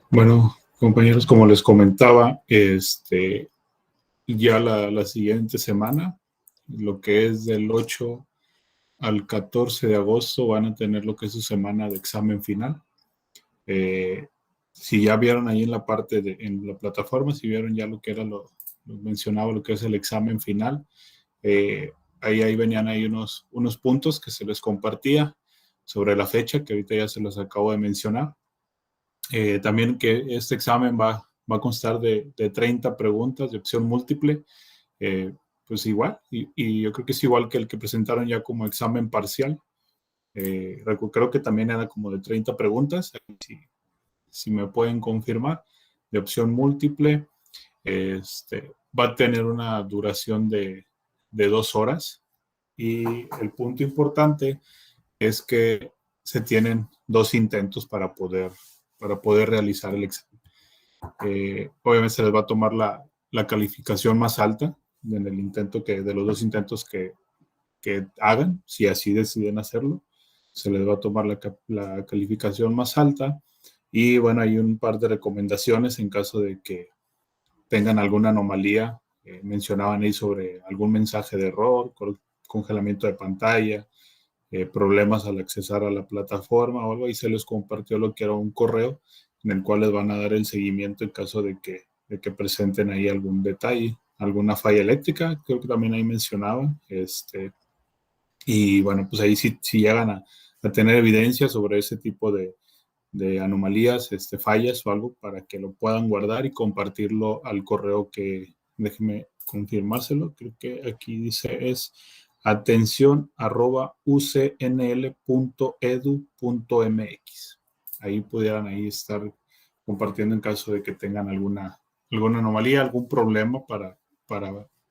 Bueno, compañeros, como les comentaba, ya la siguiente semana, lo que es del 8 al 14 de agosto, van a tener lo que es su semana de examen final. Eh, si ya vieron ahí en la parte en la plataforma, si vieron ya lo que era lo mencionaba, lo que es el examen final, eh, ahí venían ahí unos puntos que se les compartía sobre la fecha, que ahorita ya se los acabo de mencionar. También que este examen va a constar de 30 preguntas de opción múltiple, eh, pues igual, y yo creo que es igual que el que presentaron ya como examen parcial. Creo que también era como de 30 preguntas, si me pueden confirmar, de opción múltiple. Va a tener una duración de 2 horas, y el punto importante es que se tienen 2 intentos para poder realizar el examen. Obviamente se les va a tomar la calificación más alta en el intento de los 2 intentos que hagan, si así deciden hacerlo. Se les va a tomar la calificación más alta. Y bueno, hay un par de recomendaciones en caso de que tengan alguna anomalía. Mencionaban ahí sobre algún mensaje de error, congelamiento de pantalla, problemas al accesar a la plataforma o algo, y se les compartió lo que era un correo en el cual les van a dar el seguimiento en caso de que presenten ahí algún detalle, alguna falla eléctrica, creo que también ahí mencionaban. Y bueno, pues ahí si llegan a tener evidencia sobre ese tipo de anomalías, fallas o algo, para que lo puedan guardar y compartirlo al correo que, déjeme confirmárselo, creo que aquí dice es atención@ucnl.edu.mx. Ahí pudieran ahí estar compartiendo en caso de que tengan alguna anomalía, algún problema para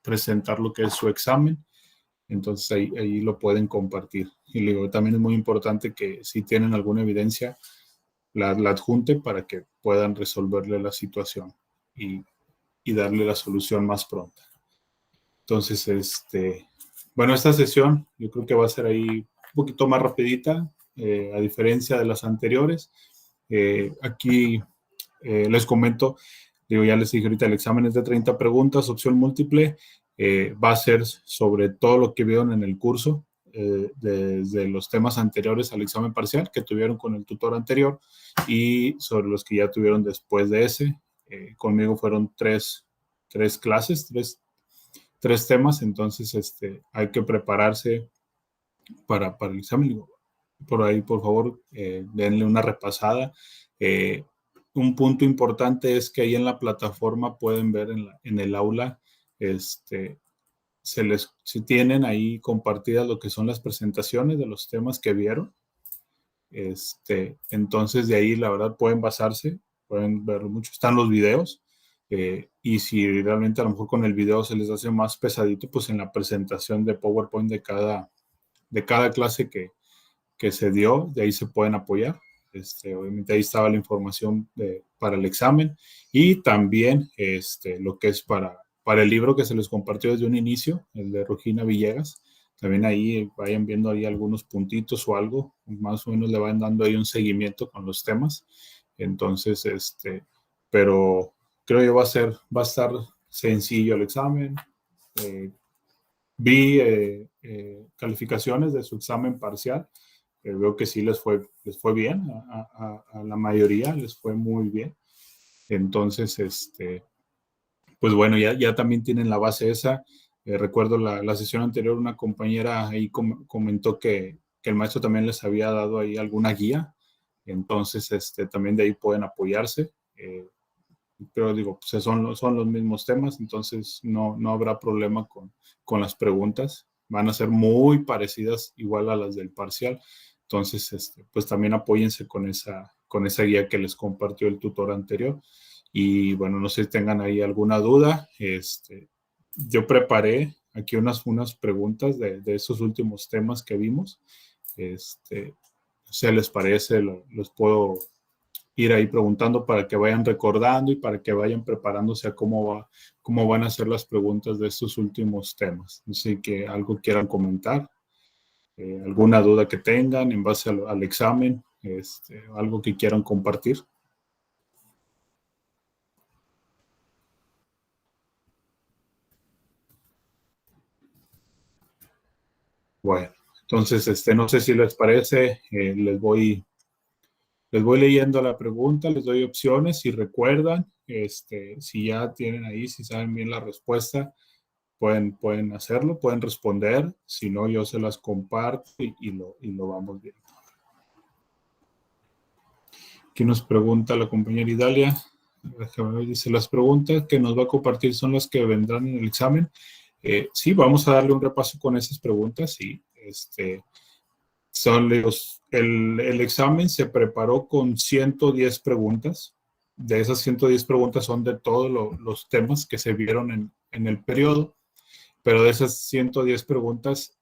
presentar lo que es su examen. Entonces ahí lo pueden compartir. Y luego también es muy importante que si tienen alguna evidencia, la adjunte para que puedan resolverle la situación y, y darle la solución más pronta. Entonces, bueno, esta sesión yo creo que va a ser ahí un poquito más rapidita, a diferencia de las anteriores. Aquí les comento, digo, ya les dije ahorita, el examen es de 30 preguntas, opción múltiple. Va a ser sobre todo lo que vieron en el curso, desde los temas anteriores al examen parcial que tuvieron con el tutor anterior y sobre los que ya tuvieron después de ese. Conmigo fueron tres clases, tres temas, entonces hay que prepararse para el examen. Por ahí, por favor, denle una repasada. Eh, un punto importante es que ahí en la plataforma pueden ver en el aula, si tienen ahí compartidas lo que son las presentaciones de los temas que vieron. Entonces de ahí la verdad pueden basarse, pueden verlo mucho. Están los videos, y si realmente a lo mejor con el video se les hace más pesadito, pues en la presentación de PowerPoint de cada clase que se dio, de ahí se pueden apoyar. Obviamente ahí estaba la información para el examen, y también lo que es para el libro que se les compartió desde un inicio, el de Regina Villegas. También ahí vayan viendo ahí algunos puntitos o algo, más o menos le van dando ahí un seguimiento con los temas. Entonces, pero creo que va a estar sencillo el examen. Eh, Vi calificaciones de su examen parcial. Veo que sí les fue bien, a la mayoría les fue muy bien. Entonces, pues bueno, ya también tienen la base esa. Recuerdo la sesión anterior, una compañera ahí comentó que el maestro también les había dado ahí alguna guía. Entonces, también de ahí pueden apoyarse. Pero digo, pues son los mismos temas, entonces no habrá problema con las preguntas. Van a ser muy parecidas igual a las del parcial. Entonces, pues también apóyense con esa guía que les compartió el tutor anterior. Y bueno, no sé si tengan ahí alguna duda. Yo preparé aquí unas preguntas de esos últimos temas que vimos. No sé, ¿les parece? Los puedo ir ahí preguntando para que vayan recordando y para que vayan preparándose a cómo van a ser las preguntas de estos últimos temas. No sé que algo quieran comentar, alguna duda que tengan en base al examen, algo que quieran compartir. Bueno, entonces, no sé si les parece, les voy leyendo la pregunta, les doy opciones, si recuerdan, si ya tienen ahí, si saben bien la respuesta, pueden hacerlo, pueden responder, si no, yo se las comparto y lo vamos viendo. Aquí nos pregunta la compañera Idalia, déjame ver, dice, las preguntas que nos va a compartir son las que vendrán en el examen. Sí, vamos a darle un repaso con esas preguntas, sí. El examen se preparó con 110 preguntas. De esas 110 preguntas son de todos los temas que se vieron en el periodo, pero de esas 110 preguntas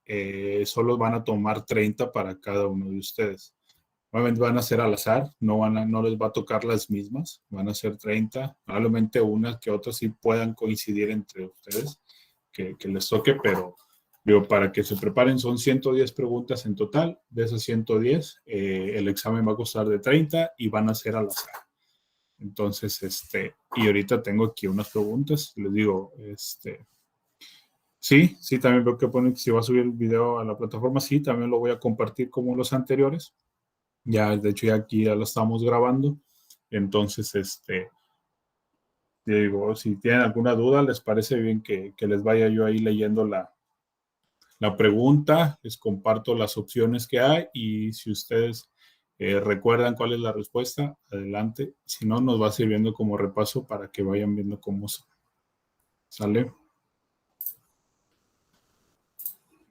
solo van a tomar 30 para cada uno de ustedes. Obviamente van a ser al azar, no les va a tocar las mismas, van a ser 30, probablemente unas que otras sí puedan coincidir entre ustedes, que les toque, pero digo, para que se preparen son 110 preguntas en total, de esas 110, el examen va a costar de 30 y van a ser al azar. Entonces, y ahorita tengo aquí unas preguntas, les digo, sí, también veo que ponen que si va a subir el video a la plataforma, sí, también lo voy a compartir como los anteriores. Ya, de hecho, ya aquí ya lo estamos grabando. Entonces, digo, si tienen alguna duda, les parece bien que les vaya yo ahí leyendo la pregunta, les comparto las opciones que hay y si ustedes recuerdan cuál es la respuesta, adelante. Si no, nos va sirviendo como repaso para que vayan viendo cómo sale.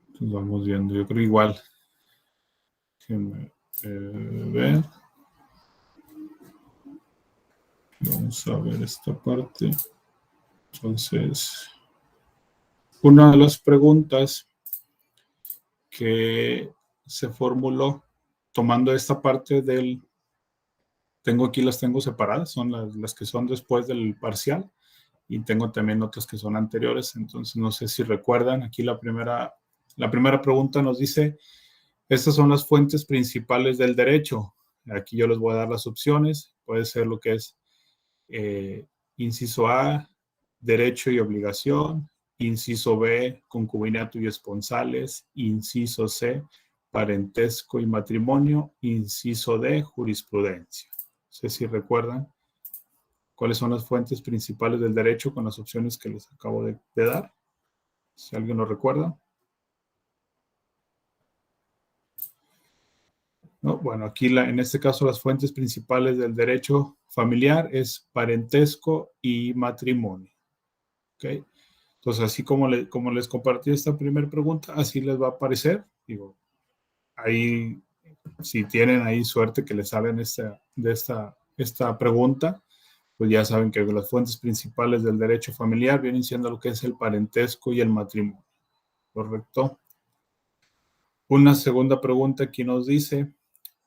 Entonces vamos viendo, yo creo igual. Déjenme ver. Vamos a ver esta parte. Entonces, una de las preguntas que se formuló tomando esta parte las tengo separadas, son las que son después del parcial y tengo también otras que son anteriores, entonces no sé si recuerdan, aquí la primera pregunta nos dice, estas son las fuentes principales del derecho. Aquí yo les voy a dar las opciones, puede ser lo que es inciso A, derecho y obligación, inciso B, concubinato y esponsales, inciso C, parentesco y matrimonio, inciso D, jurisprudencia. No sé si recuerdan cuáles son las fuentes principales del derecho con las opciones que les acabo de dar. Si alguien lo recuerda. ¿No? Bueno, aquí en este caso las fuentes principales del derecho familiar es parentesco y matrimonio. ¿Okay? Entonces, así como les compartí esta primera pregunta, así les va a aparecer. Digo, ahí, si tienen ahí suerte que les salen esta pregunta, pues ya saben que las fuentes principales del derecho familiar vienen siendo lo que es el parentesco y el matrimonio. ¿Correcto? Una segunda pregunta aquí nos dice,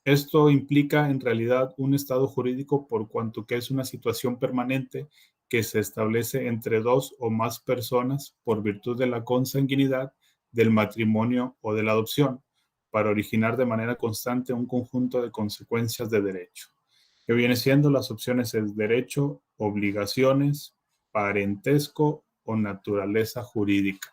esto implica en realidad un estado jurídico por cuanto que es una situación permanente que se establece entre dos o más personas por virtud de la consanguinidad, del matrimonio o de la adopción, para originar de manera constante un conjunto de consecuencias de derecho, que viene siendo las opciones es derecho, obligaciones, parentesco o naturaleza jurídica.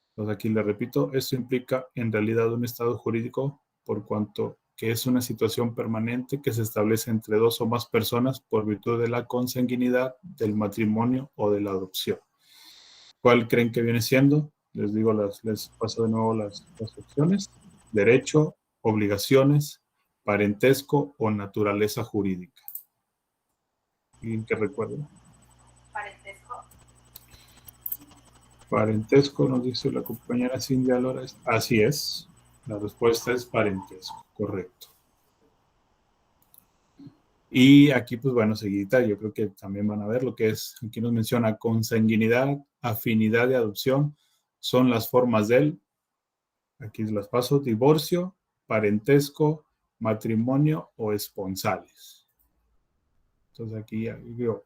Entonces aquí le repito, esto implica en realidad un estado jurídico por cuanto que es una situación permanente que se establece entre dos o más personas por virtud de la consanguinidad, del matrimonio o de la adopción. ¿Cuál creen que viene siendo? Les paso de nuevo las opciones. Derecho, obligaciones, parentesco o naturaleza jurídica. ¿Alguien que recuerde? Parentesco. Parentesco, nos dice la compañera Cindy Lora. Así es. La respuesta es parentesco, correcto. Y aquí, pues bueno, seguidita, yo creo que también van a ver lo que es, aquí nos menciona consanguinidad, afinidad de adopción, son las formas del, aquí las paso, divorcio, parentesco, matrimonio o esponsales. Entonces aquí, digo,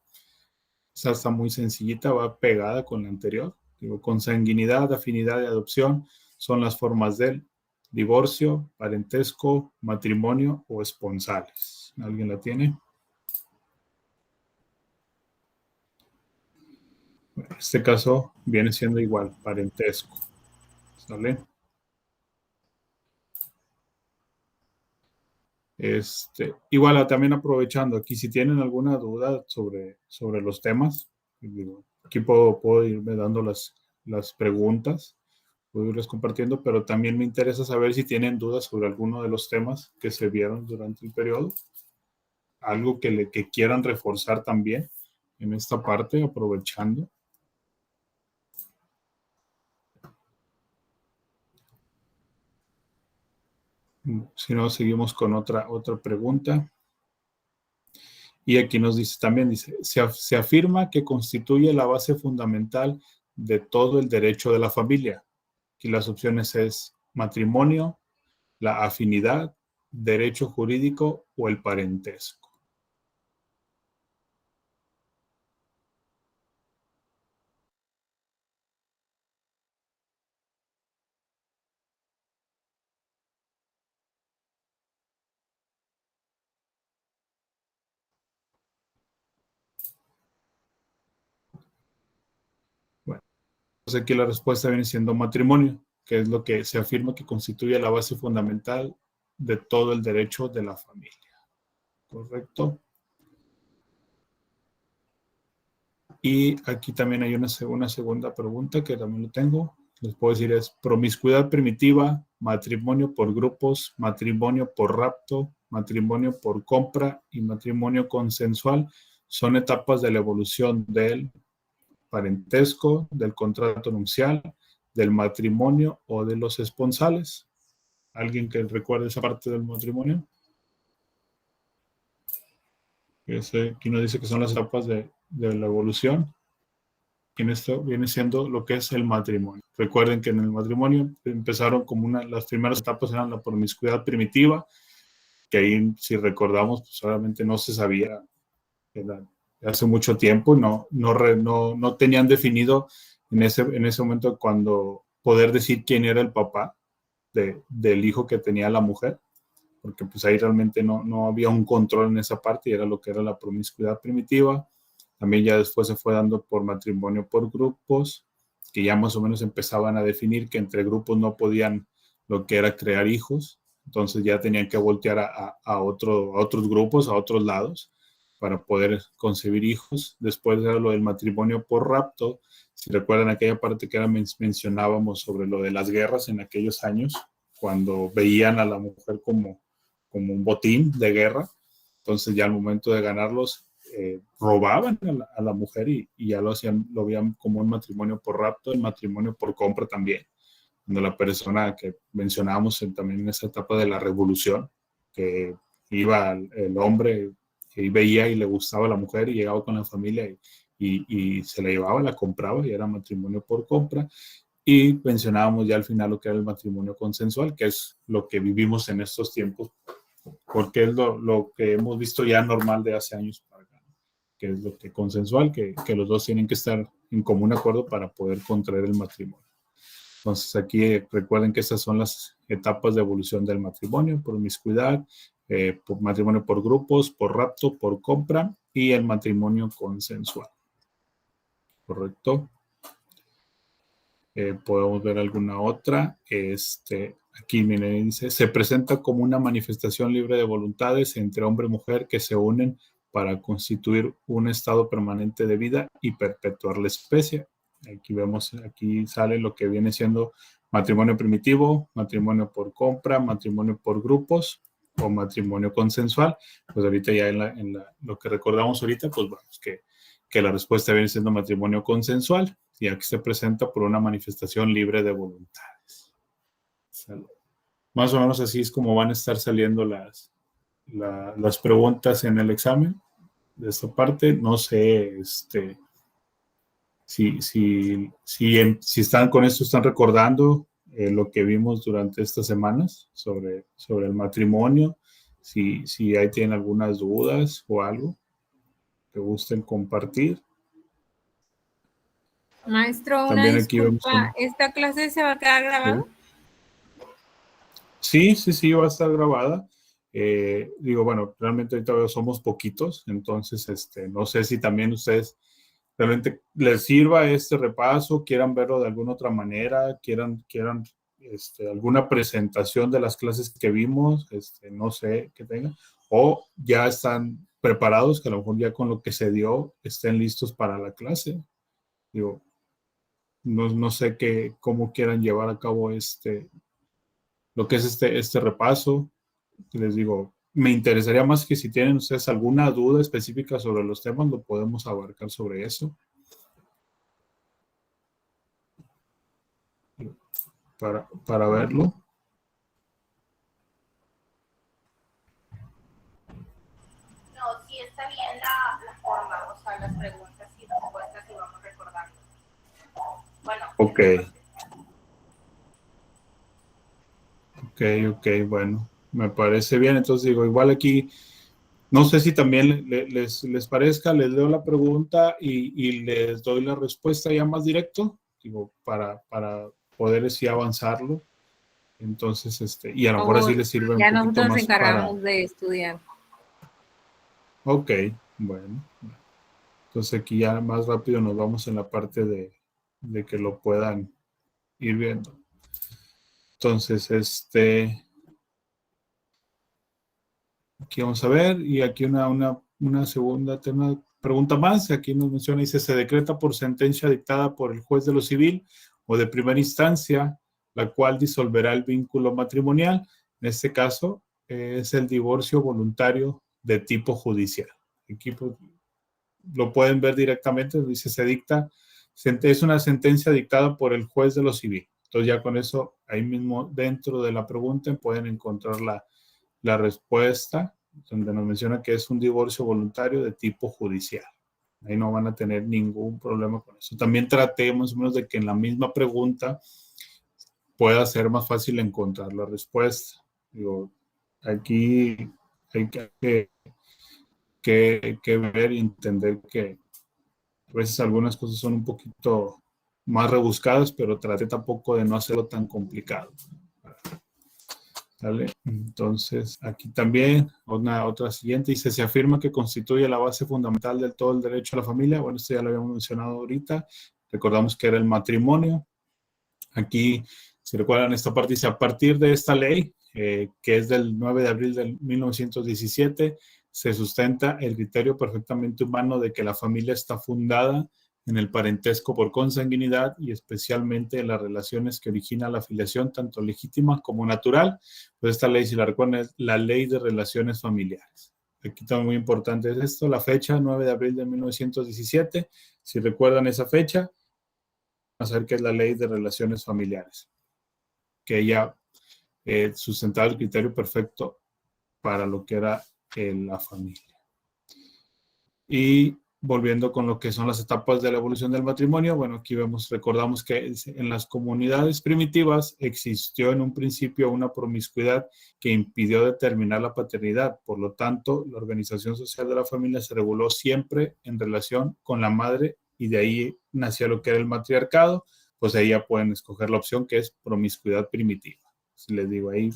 esta está muy sencillita, va pegada con la anterior. Digo, consanguinidad, afinidad de adopción son las formas del divorcio, parentesco, matrimonio o esponsales. ¿Alguien la tiene? En este caso viene siendo igual, parentesco. ¿Sale? Igual también aprovechando aquí, si tienen alguna duda sobre los temas, digo, aquí puedo irme dando las preguntas, puedo irles compartiendo, pero también me interesa saber si tienen dudas sobre alguno de los temas que se vieron durante el periodo, algo que quieran reforzar también en esta parte, aprovechando. Si no, seguimos con otra pregunta. Y aquí nos dice también, se afirma que constituye la base fundamental de todo el derecho de la familia. Aquí las opciones es matrimonio, la afinidad, derecho jurídico o el parentesco. Bueno, pues aquí la respuesta viene siendo matrimonio, que es lo que se afirma que constituye la base fundamental de todo el derecho de la familia. ¿Correcto? Y aquí también hay una segunda pregunta que también lo tengo. Les puedo decir es promiscuidad primitiva, matrimonio por grupos, matrimonio por rapto, matrimonio por compra y matrimonio consensual. Son etapas de la evolución del parentesco, del contrato nupcial, del matrimonio o de los esponsales. ¿Alguien que recuerde esa parte del matrimonio? Aquí nos dice que son las etapas de la evolución. En esto viene siendo lo que es el matrimonio. Recuerden que en el matrimonio empezaron como las primeras etapas eran la promiscuidad primitiva, que ahí, si recordamos, pues obviamente no se sabía, era hace mucho tiempo, no tenían definido en ese momento cuando poder decir quién era el papá del hijo que tenía la mujer, porque pues ahí realmente no había un control en esa parte y era lo que era la promiscuidad primitiva. También ya después se fue dando por matrimonio por grupos, que ya más o menos empezaban a definir que entre grupos no podían lo que era crear hijos, entonces ya tenían que voltear a otros grupos, a otros lados, para poder concebir hijos. Después era lo del matrimonio por rapto, si recuerdan aquella parte que mencionábamos sobre lo de las guerras en aquellos años, cuando veían a la mujer como un botín de guerra, entonces ya al momento de ganarlos, robaban a la mujer y ya lo veían como un matrimonio por rapto, el matrimonio por compra también, cuando la persona que mencionábamos también en esa etapa de la revolución, que iba el hombre que veía y le gustaba a la mujer y llegaba con la familia y se la llevaba, la compraba y era matrimonio por compra. Y mencionábamos ya al final lo que era el matrimonio consensual, que es lo que vivimos en estos tiempos, porque es lo que hemos visto ya normal de hace años para acá, que es lo que consensual, que los dos tienen que estar en común acuerdo para poder contraer el matrimonio. Entonces aquí recuerden que estas son las etapas de evolución del matrimonio: promiscuidad, por matrimonio por grupos, por rapto, por compra y el matrimonio consensual. ¿Correcto? Podemos ver alguna otra. Aquí miren, dice, se presenta como una manifestación libre de voluntades entre hombre y mujer que se unen para constituir un estado permanente de vida y perpetuar la especie. Aquí sale lo que viene siendo matrimonio primitivo, matrimonio por compra, matrimonio por grupos o matrimonio consensual. Pues ahorita ya lo que recordamos ahorita, pues vamos, que la respuesta viene siendo matrimonio consensual, y aquí se presenta por una manifestación libre de voluntades. Más o menos así es como van a estar saliendo las preguntas en el examen de esta parte. No sé, si están con esto, están recordando lo que vimos durante estas semanas sobre el matrimonio, si ahí tienen algunas dudas o algo que gusten compartir. Maestro, También una aquí disculpa, ¿esta clase se va a quedar grabada? Sí, va a estar grabada. Digo, bueno, realmente ahorita somos poquitos, entonces no sé si también ustedes realmente les sirva este repaso, quieran verlo de alguna otra manera, quieran alguna presentación de las clases que vimos, no sé qué tengan, o ya están preparados, que a lo mejor ya con lo que se dio estén listos para la clase. Digo, no sé cómo quieran llevar a cabo lo que es este repaso. Les digo, me interesaría más que si tienen ustedes alguna duda específica sobre los temas, lo podemos abarcar sobre eso. Para verlo. No, sí está bien la forma, o sea, las preguntas y respuestas y vamos recordando. Bueno. Ok. Ok, bueno, me parece bien. Entonces digo, igual aquí, no sé si también les parezca, les leo la pregunta y les doy la respuesta ya más directo, digo, para poder así avanzarlo. Entonces, y a lo mejor así les sirve un Ya poquito nosotros nos más encargamos de estudiar. Ok, bueno. Entonces aquí ya más rápido nos vamos en la parte de que lo puedan ir viendo. Entonces, aquí vamos a ver, y aquí una segunda pregunta más. Aquí nos menciona, dice, se decreta por sentencia dictada por el juez de lo civil o de primera instancia, la cual disolverá el vínculo matrimonial. En este caso, es el divorcio voluntario de tipo judicial. Aquí pues, lo pueden ver directamente, dice, se dicta, es una sentencia dictada por el juez de lo civil. Entonces ya con eso, ahí mismo dentro de la pregunta pueden encontrar la respuesta, donde nos menciona que es un divorcio voluntario de tipo judicial. Ahí no van a tener ningún problema con eso. También traté más o menos de que en la misma pregunta pueda ser más fácil encontrar la respuesta. Digo, aquí hay que ver y entender que a veces algunas cosas son un poquito más rebuscadas, pero traté tampoco de no hacerlo tan complicado. ¿Vale? Entonces, aquí también, otra siguiente, dice, se afirma que constituye la base fundamental del todo el derecho a la familia. Bueno, esto ya lo habíamos mencionado ahorita. Recordamos que era el matrimonio. Aquí, si recuerdan esta parte, dice, a partir de esta ley, que es del 9 de abril de 1917, se sustenta el criterio perfectamente humano de que la familia está fundada en el parentesco por consanguinidad y especialmente en las relaciones que origina la filiación, tanto legítima como natural. Pues esta ley, si la recuerdan, es la ley de relaciones familiares. Aquí también muy importante es esto, la fecha, 9 de abril de 1917. Si recuerdan esa fecha, a saber que es la ley de relaciones familiares, que ella sustentaba el criterio perfecto para lo que era la familia. Y volviendo con lo que son las etapas de la evolución del matrimonio, bueno, aquí recordamos que en las comunidades primitivas existió en un principio una promiscuidad que impidió determinar la paternidad. Por lo tanto, la organización social de la familia se reguló siempre en relación con la madre y de ahí nació lo que era el matriarcado. Pues ahí ya pueden escoger la opción que es promiscuidad primitiva. Si les digo, ahí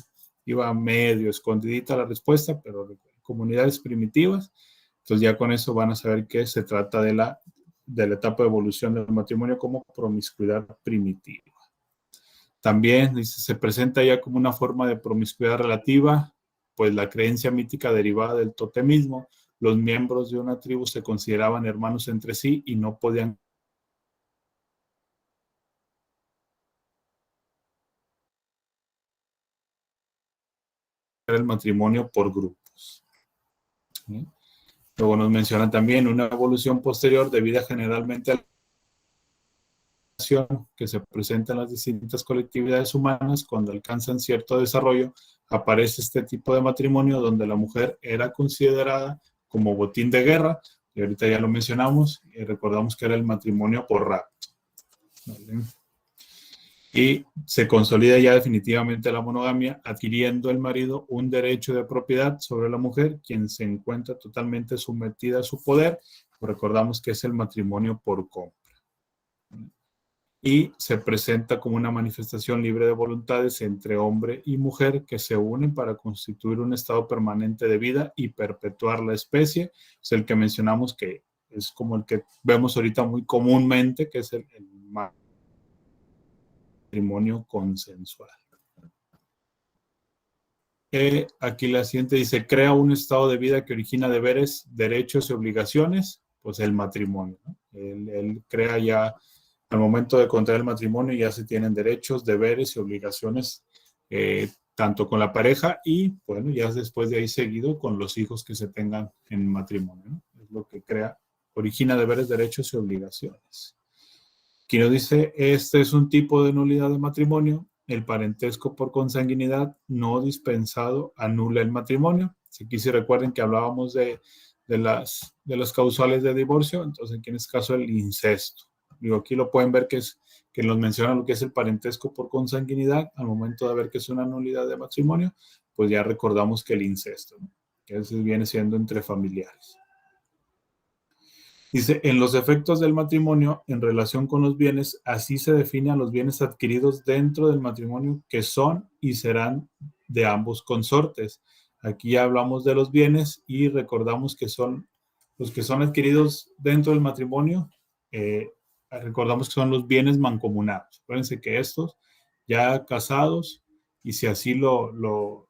iba medio escondidita la respuesta, pero comunidades primitivas. Entonces ya con eso van a saber que se trata de la etapa de evolución del matrimonio como promiscuidad primitiva. También dice, se presenta ya como una forma de promiscuidad relativa, pues la creencia mítica derivada del totemismo. Los miembros de una tribu se consideraban hermanos entre sí y no podían el matrimonio por grupos. ¿Sí? Luego nos mencionan también una evolución posterior debida generalmente a la que se presenta en las distintas colectividades humanas. Cuando alcanzan cierto desarrollo, aparece este tipo de matrimonio donde la mujer era considerada como botín de guerra, y ahorita ya lo mencionamos, y recordamos que era el matrimonio por rapto. ¿Vale? Y se consolida ya definitivamente la monogamia, adquiriendo el marido un derecho de propiedad sobre la mujer, quien se encuentra totalmente sometida a su poder. Recordamos que es el matrimonio por compra. Y se presenta como una manifestación libre de voluntades entre hombre y mujer que se unen para constituir un estado permanente de vida y perpetuar la especie. Es el que mencionamos, que es como el que vemos ahorita muy comúnmente, que es el matrimonio consensual. Aquí la siguiente dice, crea un estado de vida que origina deberes, derechos y obligaciones, pues el matrimonio, ¿no? Él crea ya, al momento de contraer el matrimonio, ya se tienen derechos, deberes y obligaciones, tanto con la pareja y, bueno, ya después de ahí seguido con los hijos que se tengan en matrimonio, ¿no? Es lo que crea, origina deberes, derechos y obligaciones. Aquí nos dice, este es un tipo de nulidad de matrimonio. El parentesco por consanguinidad no dispensado anula el matrimonio. Aquí sí recuerden que hablábamos de las causales de divorcio, entonces aquí en este caso el incesto. Digo, aquí lo pueden ver que nos menciona lo que es el parentesco por consanguinidad. Al momento de ver que es una nulidad de matrimonio, pues ya recordamos que el incesto, ¿no? Que ese viene siendo entre familiares. Dice, en los efectos del matrimonio en relación con los bienes, así se definen los bienes adquiridos dentro del matrimonio que son y serán de ambos consortes. Aquí ya hablamos de los bienes y recordamos que son los que son adquiridos dentro del matrimonio, recordamos que son los bienes mancomunados. Acuérdense que estos ya casados, y si así lo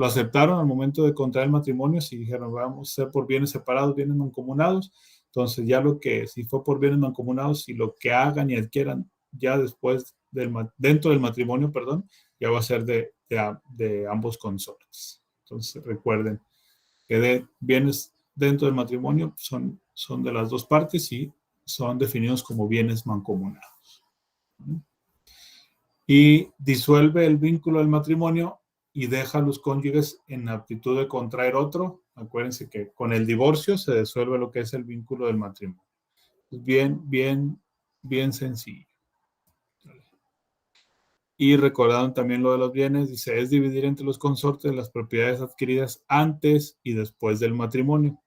aceptaron al momento de contraer el matrimonio, si dijeron vamos a ser por bienes separados, bienes mancomunados, entonces ya si fue por bienes mancomunados, y lo que hagan y adquieran ya después dentro del matrimonio, perdón, ya va a ser de ambos consortes. Entonces recuerden que de bienes dentro del matrimonio son de las dos partes y son definidos como bienes mancomunados. Y disuelve el vínculo del matrimonio y deja a los cónyuges en aptitud de contraer otro. Acuérdense que con el divorcio se disuelve lo que es el vínculo del matrimonio. Es bien sencillo. Y recordando también lo de los bienes, dice, es dividir entre los consortes las propiedades adquiridas antes y después del matrimonio.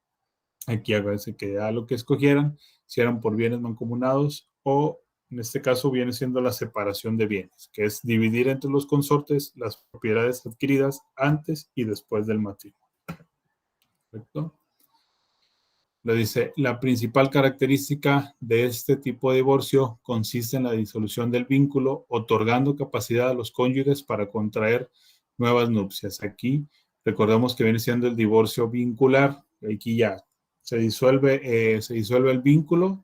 Aquí acuérdense que ya lo que escogieran, si eran por bienes mancomunados o en este caso viene siendo la separación de bienes, que es dividir entre los consortes las propiedades adquiridas antes y después del matrimonio. ¿Correcto? Le dice, la principal característica de este tipo de divorcio consiste en la disolución del vínculo, otorgando capacidad a los cónyuges para contraer nuevas nupcias. Aquí recordemos que viene siendo el divorcio vincular. Aquí ya se disuelve el vínculo,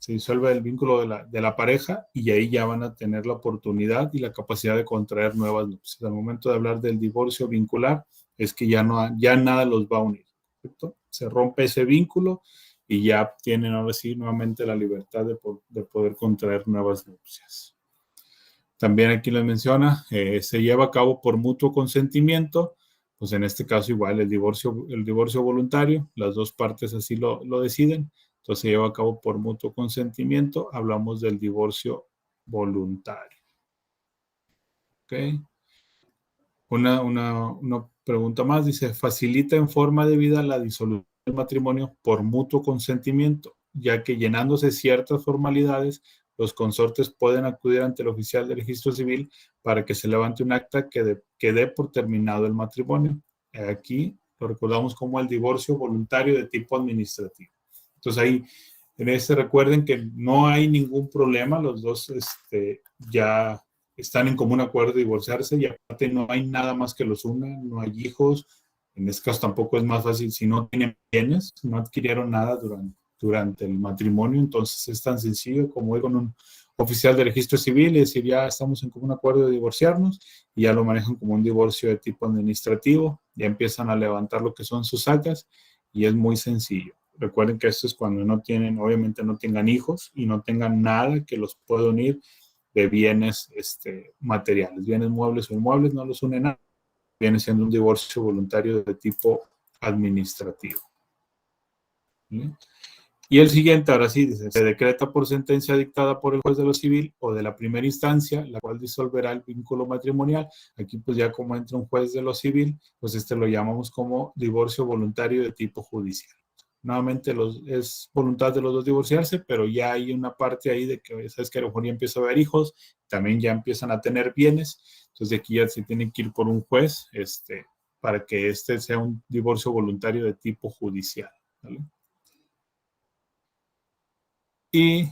de la pareja, y ahí ya van a tener la oportunidad y la capacidad de contraer nuevas nupcias. Al momento de hablar del divorcio vincular, es que ya nada los va a unir. ¿Correcto? Se rompe ese vínculo y ya tienen ahora sí nuevamente la libertad de poder contraer nuevas nupcias. También aquí les menciona, se lleva a cabo por mutuo consentimiento, pues en este caso igual el divorcio voluntario, las dos partes así lo deciden, entonces se lleva a cabo por mutuo consentimiento, hablamos del divorcio voluntario. ¿Ok? Una pregunta más, dice, facilita en forma debida la disolución del matrimonio por mutuo consentimiento, ya que llenándose ciertas formalidades, los consortes pueden acudir ante el oficial de registro civil para que se levante un acta que dé por terminado el matrimonio. Aquí lo recordamos como el divorcio voluntario de tipo administrativo. Entonces ahí, recuerden que no hay ningún problema, los dos ya están en común acuerdo de divorciarse y aparte no hay nada más que los una, no hay hijos. En este caso tampoco es más fácil si no tienen bienes, no adquirieron nada durante el matrimonio, entonces es tan sencillo como ir con un oficial de registro civil y decir ya estamos en común acuerdo de divorciarnos, y ya lo manejan como un divorcio de tipo administrativo, ya empiezan a levantar lo que son sus actas y es muy sencillo. Recuerden que esto es cuando obviamente no tengan hijos y no tengan nada que los pueda unir de bienes materiales, bienes muebles o inmuebles, no los une nada, viene siendo un divorcio voluntario de tipo administrativo. ¿Sí? Y el siguiente, ahora sí, dice, se decreta por sentencia dictada por el juez de lo civil o de la primera instancia, la cual disolverá el vínculo matrimonial. Aquí pues ya como entra un juez de lo civil, pues lo llamamos como divorcio voluntario de tipo judicial. Nuevamente es voluntad de los dos divorciarse, pero ya hay una parte ahí de que, sabes que a lo mejor ya empieza a haber hijos, también ya empiezan a tener bienes, entonces aquí ya se tienen que ir por un juez para que sea un divorcio voluntario de tipo judicial. ¿Vale? Y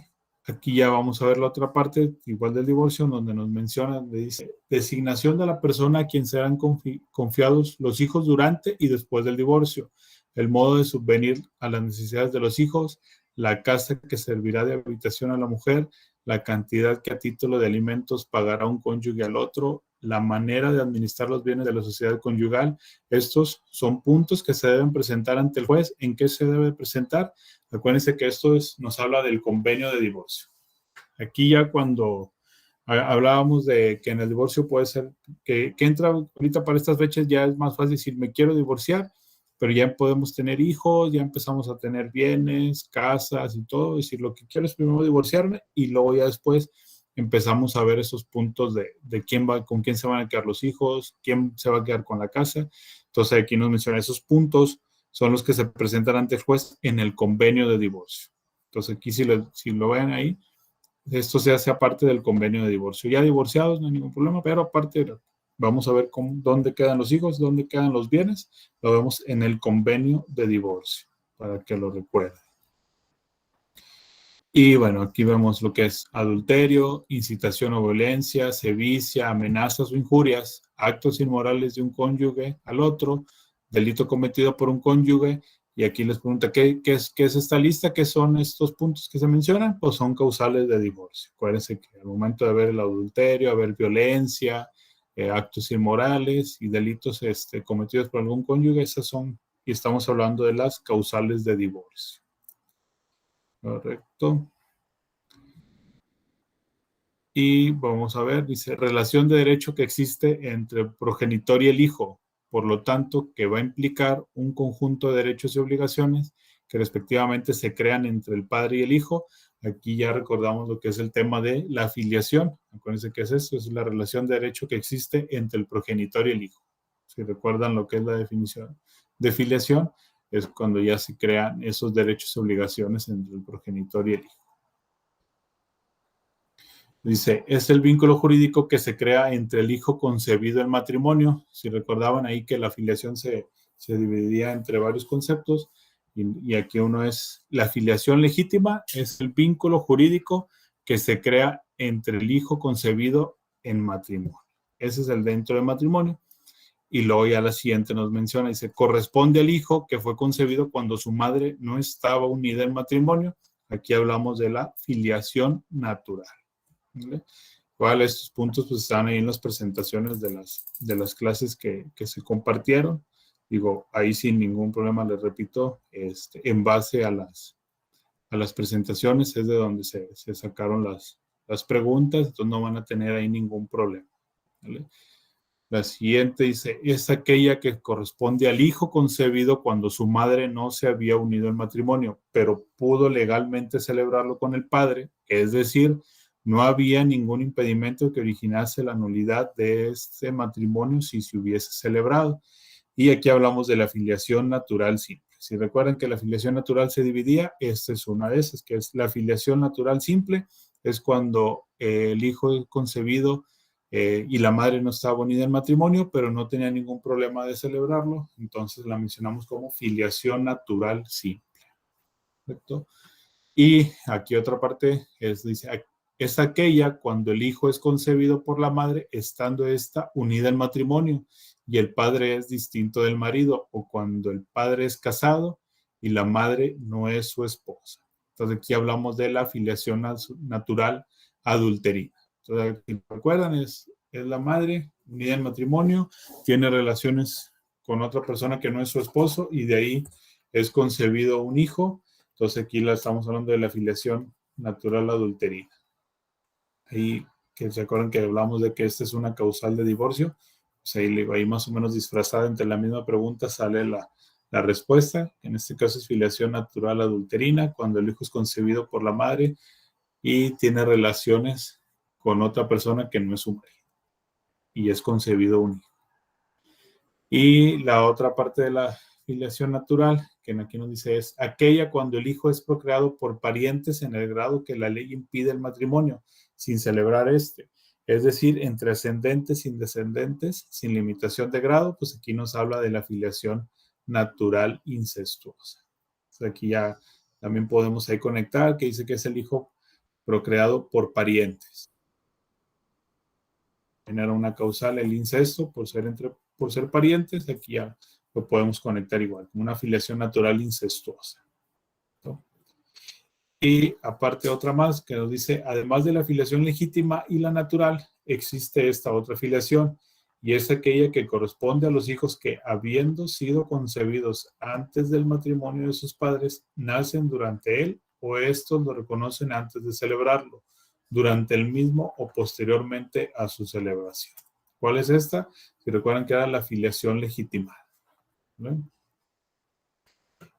Aquí ya vamos a ver la otra parte, igual del divorcio, donde nos menciona, dice, designación de la persona a quien serán confiados los hijos durante y después del divorcio, el modo de subvenir a las necesidades de los hijos, la casa que servirá de habitación a la mujer, la cantidad que a título de alimentos pagará un cónyuge al otro, la manera de administrar los bienes de la sociedad conyugal. Estos son puntos que se deben presentar ante el juez. ¿En qué se debe presentar? Acuérdense que esto nos habla del convenio de divorcio. Aquí ya cuando hablábamos de que en el divorcio puede ser que entra ahorita para estas fechas, ya es más fácil decir me quiero divorciar, pero ya podemos tener hijos, ya empezamos a tener bienes, casas y todo. Es decir, lo que quiero es primero divorciarme y luego ya después empezamos a ver esos puntos de con quién se van a quedar los hijos, quién se va a quedar con la casa. Entonces aquí nos menciona esos puntos son los que se presentan ante el juez en el convenio de divorcio. Entonces aquí si lo ven ahí, esto se hace aparte del convenio de divorcio. Ya divorciados no hay ningún problema, pero aparte vamos a ver dónde quedan los hijos, dónde quedan los bienes. Lo vemos en el convenio de divorcio, para que lo recuerden. Y bueno, aquí vemos lo que es adulterio, incitación o violencia, sevicia, amenazas o injurias, actos inmorales de un cónyuge al otro, delito cometido por un cónyuge. Y aquí les pregunta, ¿qué es esta lista? ¿Qué son estos puntos que se mencionan? Pues son causales de divorcio. Acuérdense que al momento de haber el adulterio, haber violencia, actos inmorales y delitos cometidos por algún cónyuge, esas son, y estamos hablando de las causales de divorcio. Correcto. Y vamos a ver, dice, relación de derecho que existe entre el progenitor y el hijo, por lo tanto, que va a implicar un conjunto de derechos y obligaciones que respectivamente se crean entre el padre y el hijo. Aquí ya recordamos lo que es el tema de la filiación. Acuérdense que es eso, es la relación de derecho que existe entre el progenitor y el hijo. Si recuerdan lo que es la definición de filiación, es cuando ya se crean esos derechos y obligaciones entre el progenitor y el hijo. Dice, es el vínculo jurídico que se crea entre el hijo concebido en matrimonio. Si recordaban ahí que la filiación se dividía entre varios conceptos, y aquí uno es la filiación legítima, es el vínculo jurídico que se crea entre el hijo concebido en matrimonio. Ese es el dentro del matrimonio. Y luego ya la siguiente nos menciona, dice, corresponde al hijo que fue concebido cuando su madre no estaba unida en matrimonio. Aquí hablamos de la filiación natural. ¿Vale? Igual estos puntos pues están ahí en las presentaciones de las clases que se compartieron. Digo, ahí sin ningún problema, les repito, en base a las presentaciones es de donde se sacaron las preguntas, entonces no van a tener ahí ningún problema. ¿Vale? La siguiente dice, es aquella que corresponde al hijo concebido cuando su madre no se había unido en matrimonio, pero pudo legalmente celebrarlo con el padre, es decir, no había ningún impedimento que originase la nulidad de este matrimonio si se hubiese celebrado. Y aquí hablamos de la filiación natural simple. Si recuerdan que la filiación natural se dividía, esta es una de esas, que es la filiación natural simple, es cuando el hijo es concebido y la madre no estaba unida en matrimonio, pero no tenía ningún problema de celebrarlo, entonces la mencionamos como filiación natural simple. ¿Correcto? Y aquí otra parte dice, es aquella cuando el hijo es concebido por la madre, estando ésta unida en matrimonio y el padre es distinto del marido, o cuando el padre es casado y la madre no es su esposa. Entonces aquí hablamos de la filiación natural adulterina. Entonces, si recuerdan, es la madre unida en matrimonio, tiene relaciones con otra persona que no es su esposo y de ahí es concebido un hijo. Entonces aquí estamos hablando de la filiación natural adulterina. Ahí que se acuerdan que hablamos de que esta es una causal de divorcio, pues ahí más o menos disfrazada entre la misma pregunta sale la respuesta. En este caso es filiación natural adulterina, cuando el hijo es concebido por la madre y tiene relaciones con otra persona que no es su marido y es concebido un hijo. Y la otra parte de la filiación natural, que aquí nos dice, es aquella cuando el hijo es procreado por parientes en el grado que la ley impide el matrimonio, sin celebrar este. Es decir, entre ascendentes sin descendentes, sin limitación de grado, pues aquí nos habla de la filiación natural incestuosa. Entonces aquí ya también podemos ahí conectar, que dice que es el hijo procreado por parientes. Genera una causal el incesto por ser parientes. Aquí ya lo podemos conectar igual, como una filiación natural incestuosa, ¿no? Y aparte otra más que nos dice, además de la filiación legítima y la natural, existe esta otra filiación, y es aquella que corresponde a los hijos que, habiendo sido concebidos antes del matrimonio de sus padres, nacen durante él o estos lo reconocen antes de celebrarlo, durante el mismo o posteriormente a su celebración. ¿Cuál es esta? Si recuerdan que era la filiación legitimada, ¿no?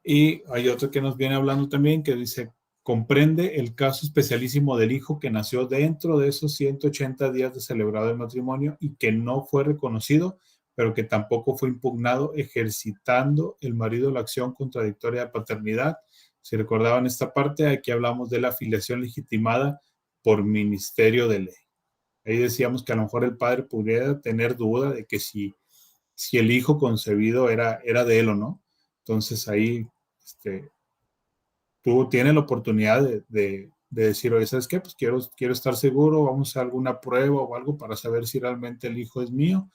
Y hay otro que nos viene hablando también que dice, comprende el caso especialísimo del hijo que nació dentro de esos 180 días de celebrado el matrimonio y que no fue reconocido, pero que tampoco fue impugnado, ejercitando el marido la acción contradictoria de paternidad. Si recordaban esta parte, aquí hablamos de la filiación legitimada por ministerio de ley. Ahí decíamos que a lo mejor el padre pudiera tener duda de que si el hijo concebido era de él o no. Entonces ahí tú tienes la oportunidad de decir, oye, ¿sabes qué? Pues quiero estar seguro, vamos a hacer alguna prueba o algo para saber si realmente el hijo es mío.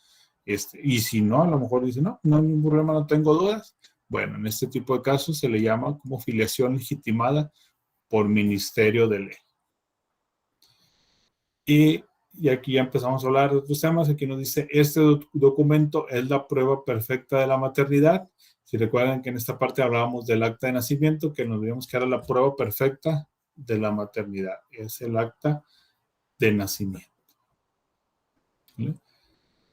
Y si no, a lo mejor dice, no hay ningún problema, no tengo dudas. Bueno, en este tipo de casos se le llama como filiación legitimada por ministerio de ley. Y aquí ya empezamos a hablar de otros temas. Aquí nos dice, este documento es la prueba perfecta de la maternidad. Si recuerdan que en esta parte hablábamos del acta de nacimiento, que nos vimos que era la prueba perfecta de la maternidad. Es el acta de nacimiento. ¿Vale?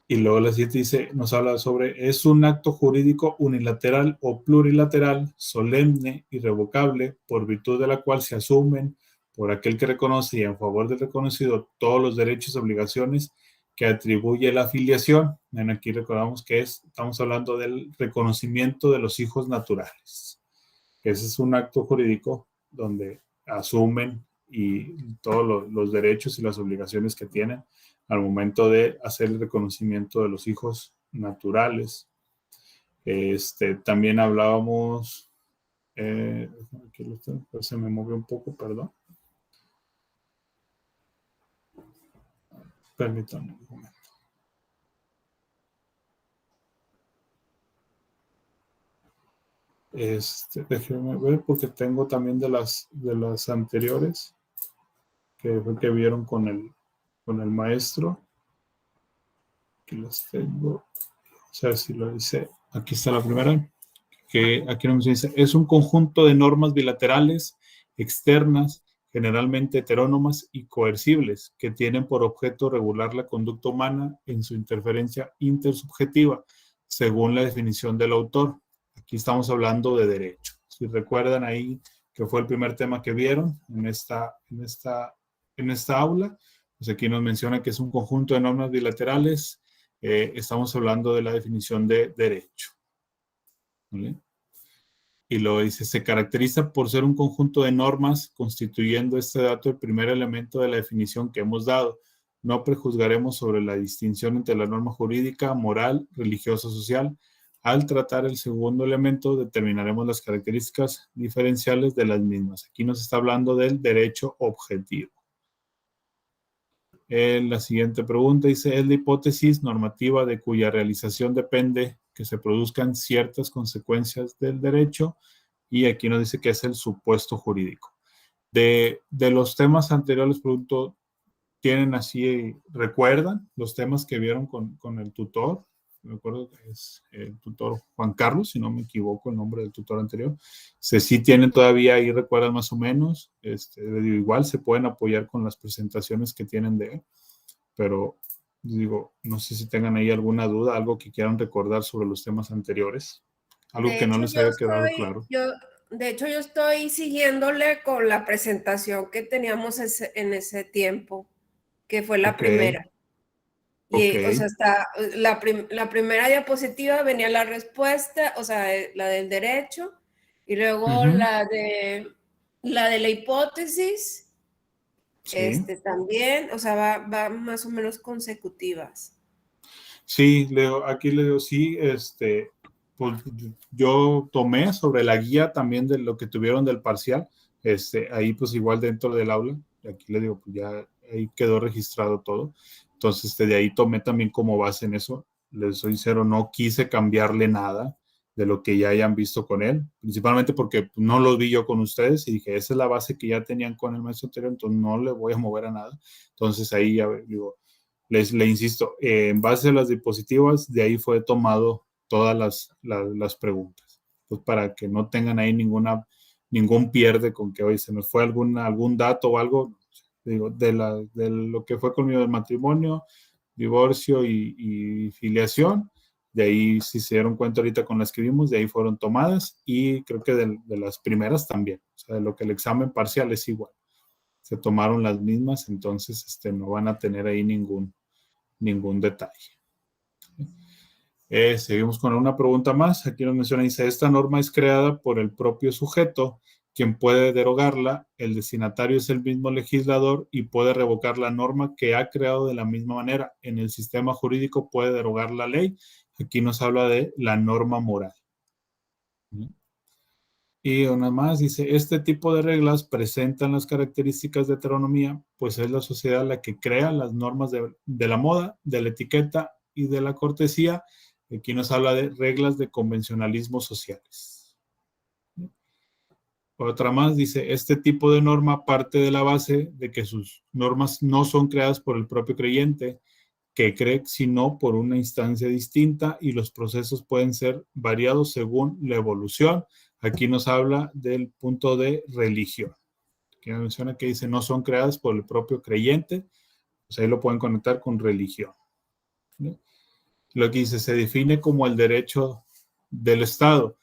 Y luego la siguiente dice, nos habla sobre, es un acto jurídico unilateral o plurilateral, solemne, irrevocable, por virtud de la cual se asumen por aquel que reconoce y en favor del reconocido todos los derechos y obligaciones que atribuye la filiación. Aquí recordamos que estamos hablando del reconocimiento de los hijos naturales. Ese es un acto jurídico donde asumen y todos los derechos y las obligaciones que tienen al momento de hacer el reconocimiento de los hijos naturales. También hablábamos, aquí lo tengo, se me movió un poco, perdón. Permítanme un momento. Déjenme ver porque tengo también de las anteriores que fue que vieron con el maestro. Aquí las tengo. O sea, si lo dice, aquí está la primera, que aquí nos dice, es un conjunto de normas bilaterales, externas, generalmente heterónomas y coercibles, que tienen por objeto regular la conducta humana en su interferencia intersubjetiva, según la definición del autor. Aquí estamos hablando de derecho. Si recuerdan ahí que fue el primer tema que vieron en esta aula, pues aquí nos menciona que es un conjunto de normas bilaterales. Estamos hablando de la definición de derecho. ¿Vale? Y lo dice, se caracteriza por ser un conjunto de normas, constituyendo este dato el primer elemento de la definición que hemos dado. No prejuzgaremos sobre la distinción entre la norma jurídica, moral, religiosa, social. Al tratar el segundo elemento, determinaremos las características diferenciales de las mismas. Aquí nos está hablando del derecho objetivo. La siguiente pregunta dice, es la hipótesis normativa de cuya realización depende que se produzcan ciertas consecuencias del derecho, y aquí nos dice que es el supuesto jurídico. De los temas anteriores, pregunto, ¿tienen así, recuerdan los temas que vieron con el tutor? Me acuerdo que es el tutor Juan Carlos, si no me equivoco el nombre del tutor anterior. Sí tienen todavía ahí, recuerdan más o menos. Igual se pueden apoyar con las presentaciones que tienen de él, pero digo, no sé si tengan ahí alguna duda, algo que quieran recordar sobre los temas anteriores, algo que no les haya quedado claro. De hecho, yo estoy siguiéndole con la presentación que teníamos en ese tiempo, que fue la primera. Y, o sea, la primera diapositiva venía la respuesta, o sea, la del derecho, y luego la de la hipótesis, sí. También, o sea, va más o menos consecutivas. Sí, aquí le digo, sí, pues yo tomé sobre la guía también de lo que tuvieron del parcial, ahí pues igual dentro del aula, aquí le digo, pues ya ahí quedó registrado todo. Entonces, de ahí tomé también como base en eso. Les soy sincero, no quise cambiarle nada de lo que ya hayan visto con él, principalmente porque no lo vi yo con ustedes y dije, esa es la base que ya tenían con el maestro anterior, entonces no le voy a mover a nada. Entonces ahí ya digo, le insisto, en base a las diapositivas, de ahí fue tomado todas las preguntas. Pues para que no tengan ahí ningún pierde con que hoy se nos fue algún dato o algo, digo, de lo que fue conmigo del matrimonio, divorcio y filiación. De ahí, si se dieron cuenta ahorita con las que vimos, de ahí fueron tomadas y creo que de las primeras también. O sea, de lo que el examen parcial es igual. Se tomaron las mismas, entonces no van a tener ahí ningún detalle. Seguimos con una pregunta más. Aquí nos menciona, dice, esta norma es creada por el propio sujeto, quien puede derogarla. El destinatario es el mismo legislador y puede revocar la norma que ha creado de la misma manera. En el sistema jurídico puede derogar la ley. Aquí nos habla de la norma moral. Y una más dice, este tipo de reglas presentan las características de heteronomía, pues es la sociedad la que crea las normas de la moda, de la etiqueta y de la cortesía. Aquí nos habla de reglas de convencionalismo sociales. Otra más dice, este tipo de norma parte de la base de que sus normas no son creadas por el propio creyente, que cree, sino por una instancia distinta, y los procesos pueden ser variados según la evolución. Aquí nos habla del punto de religión. Aquí menciona que dice no son creadas por el propio creyente, pues ahí lo pueden conectar con religión. ¿Sí? Lo que dice se define como el derecho del Estado,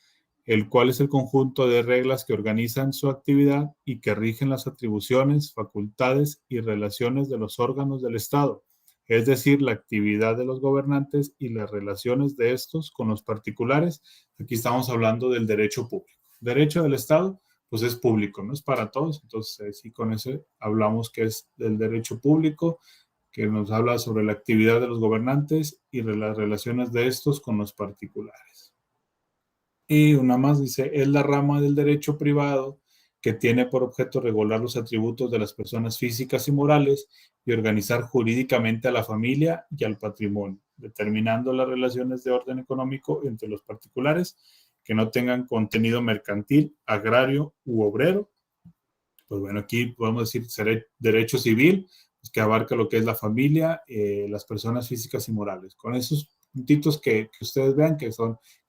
el cual es el conjunto de reglas que organizan su actividad y que rigen las atribuciones, facultades y relaciones de los órganos del Estado, es decir, la actividad de los gobernantes y las relaciones de estos con los particulares. Aquí estamos hablando del derecho público. Derecho del Estado, pues es público, no es para todos. Entonces, sí, con eso hablamos que es del derecho público, que nos habla sobre la actividad de los gobernantes y las relaciones de estos con los particulares. Y una más dice, es la rama del derecho privado que tiene por objeto regular los atributos de las personas físicas y morales y organizar jurídicamente a la familia y al patrimonio, determinando las relaciones de orden económico entre los particulares que no tengan contenido mercantil, agrario u obrero. Pues bueno, aquí podemos decir derecho civil, pues que abarca lo que es la familia, las personas físicas y morales. Con esos puntitos que ustedes vean, que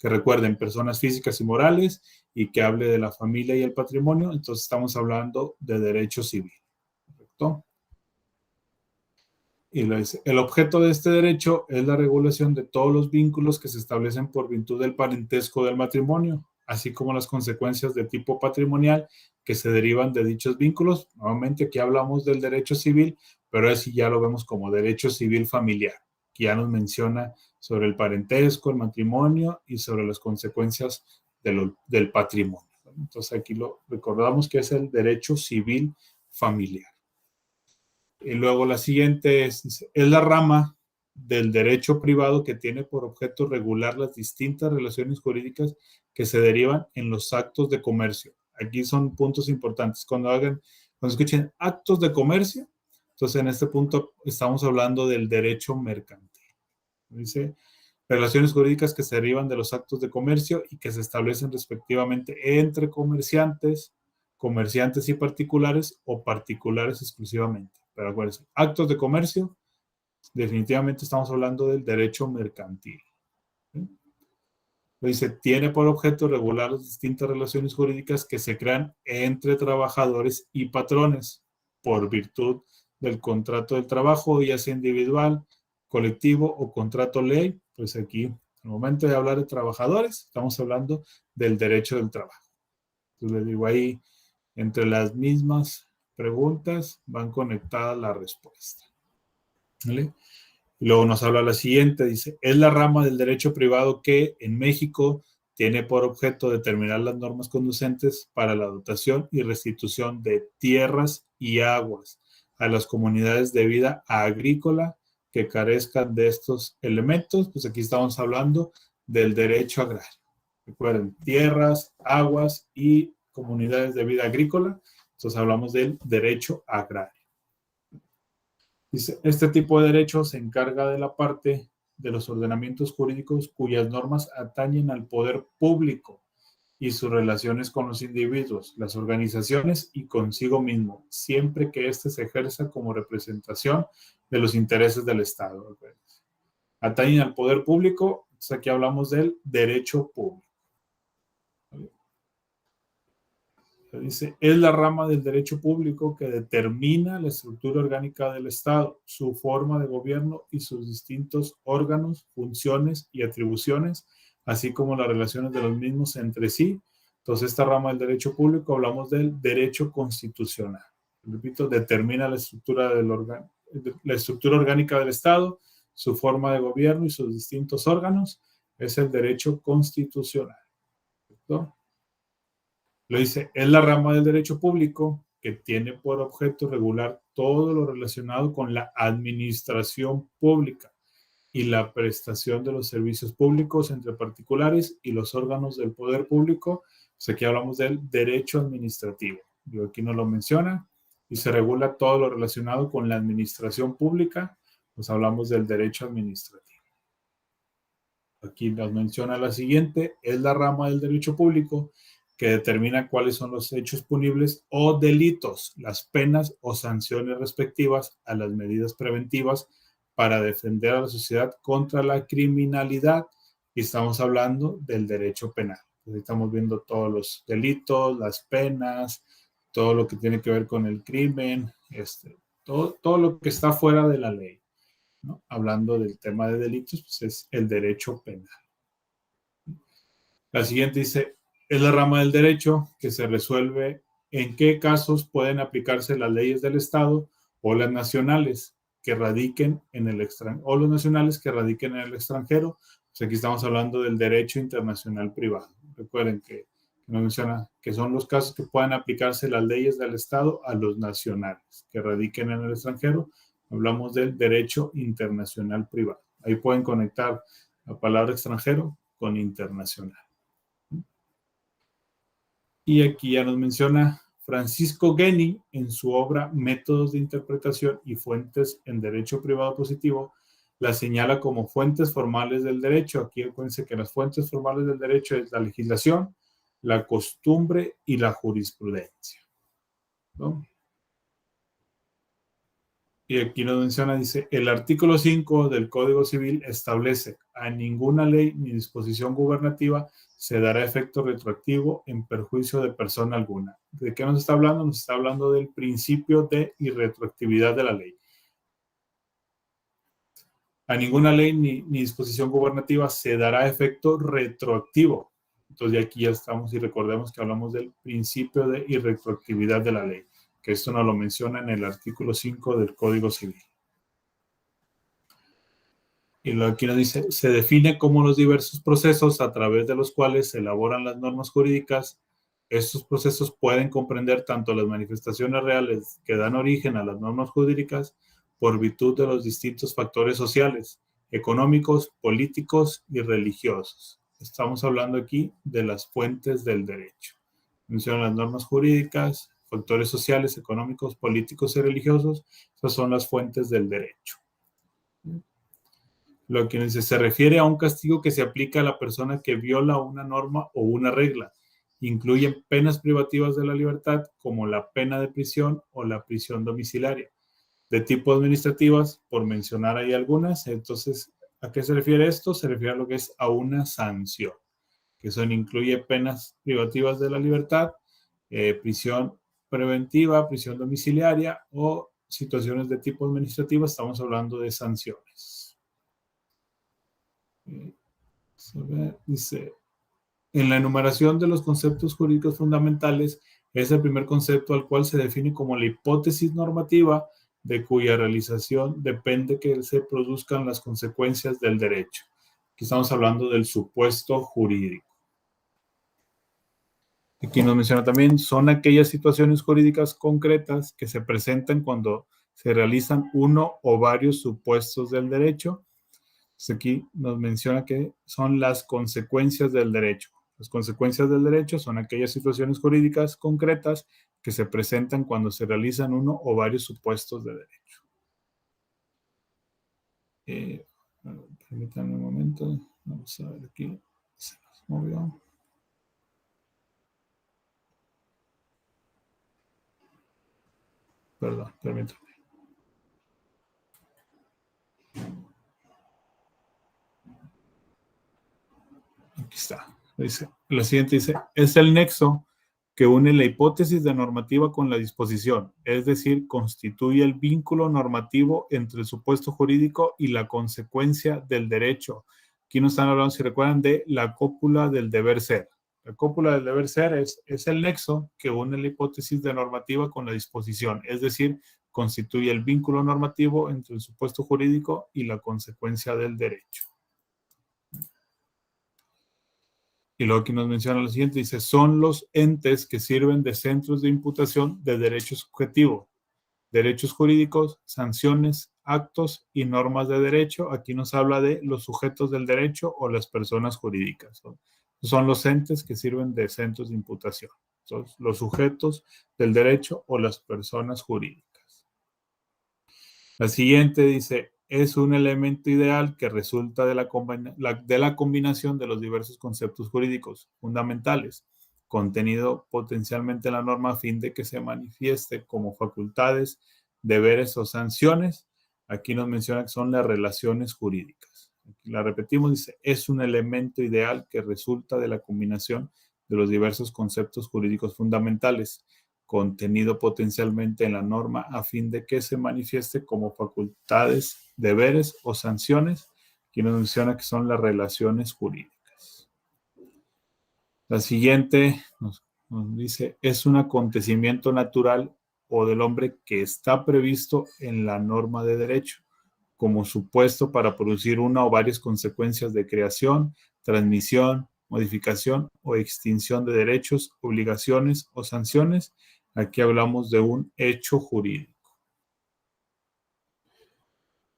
recuerden personas físicas y morales y que hable de la familia y el patrimonio, entonces estamos hablando de derecho civil. ¿Correcto? Y el objeto de este derecho es la regulación de todos los vínculos que se establecen por virtud del parentesco del matrimonio, así como las consecuencias de tipo patrimonial que se derivan de dichos vínculos. Nuevamente aquí hablamos del derecho civil, pero así ya lo vemos como derecho civil familiar, que ya nos menciona sobre el parentesco, el matrimonio y sobre las consecuencias del patrimonio. Entonces aquí lo recordamos que es el derecho civil familiar. Y luego la siguiente es la rama del derecho privado que tiene por objeto regular las distintas relaciones jurídicas que se derivan en los actos de comercio. Aquí son puntos importantes. Cuando escuchen actos de comercio, entonces en este punto estamos hablando del derecho mercantil. Dice, relaciones jurídicas que se derivan de los actos de comercio y que se establecen respectivamente entre comerciantes y particulares o particulares exclusivamente. Pero acuérdense, actos de comercio, definitivamente estamos hablando del derecho mercantil. ¿Sí? Dice, tiene por objeto regular las distintas relaciones jurídicas que se crean entre trabajadores y patrones por virtud del contrato del trabajo, ya sea individual, colectivo o contrato ley. Pues aquí, al momento de hablar de trabajadores, estamos hablando del derecho del trabajo. Entonces les digo ahí, entre las mismas preguntas van conectadas la respuesta. ¿Vale? Y luego nos habla la siguiente, dice, es la rama del derecho privado que en México tiene por objeto determinar las normas conducentes para la dotación y restitución de tierras y aguas a las comunidades de vida agrícola que carezcan de estos elementos. Pues aquí estamos hablando del derecho agrario. Recuerden, tierras, aguas y comunidades de vida agrícola. Entonces hablamos del derecho agrario. Dice, este tipo de derecho se encarga de la parte de los ordenamientos jurídicos cuyas normas atañen al poder público y sus relaciones con los individuos, las organizaciones y consigo mismo, siempre que éste se ejerza como representación de los intereses del Estado. Atañen al poder público, aquí hablamos del derecho público. Dice, es la rama del derecho público que determina la estructura orgánica del Estado, su forma de gobierno y sus distintos órganos, funciones y atribuciones, así como las relaciones de los mismos entre sí. Entonces, esta rama del derecho público hablamos del derecho constitucional. Repito, determina la estructura orgánica del Estado, su forma de gobierno y sus distintos órganos. Es el derecho constitucional. ¿Cierto? Lo dice, es la rama del derecho público que tiene por objeto regular todo lo relacionado con la administración pública y la prestación de los servicios públicos entre particulares y los órganos del poder público. Pues aquí hablamos del derecho administrativo. Yo aquí no lo menciona. Y se regula todo lo relacionado con la administración pública. Pues hablamos del derecho administrativo. Aquí nos menciona la siguiente, es la rama del derecho público que determina cuáles son los hechos punibles o delitos, las penas o sanciones respectivas a las medidas preventivas para defender a la sociedad contra la criminalidad. Y estamos hablando del derecho penal. Entonces, estamos viendo todos los delitos, las penas, todo lo que tiene que ver con el crimen, todo lo que está fuera de la ley, ¿no? Hablando del tema de delitos, pues es el derecho penal. La siguiente dice, es la rama del derecho que se resuelve en qué casos pueden aplicarse las leyes del Estado o las nacionales que radiquen en el extranjero, o los nacionales que radiquen en el extranjero. Pues aquí estamos hablando del derecho internacional privado. Recuerden que nos menciona que son los casos que pueden aplicarse las leyes del Estado a los nacionales que radiquen en el extranjero. Hablamos del derecho internacional privado. Ahí pueden conectar la palabra extranjero con internacional. Y aquí ya nos menciona Francisco Guény en su obra Métodos de Interpretación y Fuentes en Derecho Privado Positivo, la señala como fuentes formales del derecho. Aquí acuérdense que las fuentes formales del derecho es la legislación, la costumbre y la jurisprudencia, ¿no? Y aquí nos menciona, dice, el artículo 5 del Código Civil establece a ninguna ley ni disposición gubernativa se dará efecto retroactivo en perjuicio de persona alguna. ¿De qué nos está hablando? Nos está hablando del principio de irretroactividad de la ley. A ninguna ley ni disposición gubernativa se dará efecto retroactivo. Entonces, aquí ya estamos y recordemos que hablamos del principio de irretroactividad de la ley, que esto nos lo menciona en el artículo 5 del Código Civil. Y aquí nos dice, se define como los diversos procesos a través de los cuales se elaboran las normas jurídicas. Estos procesos pueden comprender tanto las manifestaciones reales que dan origen a las normas jurídicas por virtud de los distintos factores sociales, económicos, políticos y religiosos. Estamos hablando aquí de las fuentes del derecho. Mencionan las normas jurídicas, factores sociales, económicos, políticos y religiosos. Esas son las fuentes del derecho. Lo que dice, se refiere a un castigo que se aplica a la persona que viola una norma o una regla. Incluyen penas privativas de la libertad, como la pena de prisión o la prisión domiciliaria. De tipo administrativas, por mencionar ahí algunas. Entonces, ¿a qué se refiere esto? Se refiere a lo que es a una sanción, que son incluye penas privativas de la libertad, prisión preventiva, prisión domiciliaria o situaciones de tipo administrativa. Estamos hablando de sanciones. Dice, en la enumeración de los conceptos jurídicos fundamentales es el primer concepto al cual se define como la hipótesis normativa de cuya realización depende que se produzcan las consecuencias del derecho. Aquí estamos hablando del supuesto jurídico. Aquí nos menciona también, son aquellas situaciones jurídicas concretas que se presentan cuando se realizan uno o varios supuestos del derecho. Entonces aquí nos menciona que son las consecuencias del derecho. Las consecuencias del derecho son aquellas situaciones jurídicas concretas que se presentan cuando se realizan uno o varios supuestos de derecho. Permítanme un momento. Vamos a ver aquí. Se nos movió. Perdón, permítanme. Aquí está. Dice, la siguiente dice, es el nexo que une la hipótesis de normativa con la disposición, es decir, constituye el vínculo normativo entre el supuesto jurídico y la consecuencia del derecho. Aquí nos están hablando, si recuerdan, de la cópula del deber ser. La cópula del deber ser es el nexo que une la hipótesis de normativa con la disposición, es decir, constituye el vínculo normativo entre el supuesto jurídico y la consecuencia del derecho. Y luego aquí nos menciona lo siguiente, dice, son los entes que sirven de centros de imputación de derecho subjetivo, derechos jurídicos, sanciones, actos y normas de derecho. Aquí nos habla de los sujetos del derecho o las personas jurídicas. Son los entes que sirven de centros de imputación. Son los sujetos del derecho o las personas jurídicas. La siguiente dice, es un elemento ideal que resulta de la combinación de los diversos conceptos jurídicos fundamentales, contenido potencialmente en la norma a fin de que se manifieste como facultades, deberes o sanciones. Aquí nos menciona que son las relaciones jurídicas. Aquí la repetimos, dice, es un elemento ideal que resulta de la combinación de los diversos conceptos jurídicos fundamentales, contenido potencialmente en la norma a fin de que se manifieste como facultades, deberes o sanciones. Aquí nos menciona que son las relaciones jurídicas. La siguiente nos dice, es un acontecimiento natural o del hombre que está previsto en la norma de derecho, como supuesto para producir una o varias consecuencias de creación, transmisión, modificación o extinción de derechos, obligaciones o sanciones. Aquí hablamos de un hecho jurídico.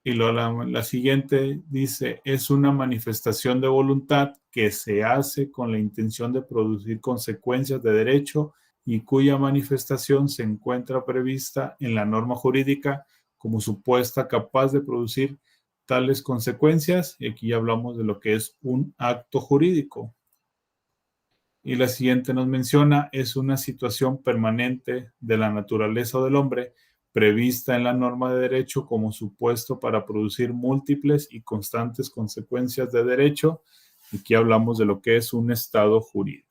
Y luego la siguiente dice, es una manifestación de voluntad que se hace con la intención de producir consecuencias de derecho y cuya manifestación se encuentra prevista en la norma jurídica como supuesta capaz de producir tales consecuencias. Y aquí ya hablamos de lo que es un acto jurídico. Y la siguiente nos menciona, es una situación permanente de la naturaleza del hombre prevista en la norma de derecho como supuesto para producir múltiples y constantes consecuencias de derecho. Aquí hablamos de lo que es un estado jurídico.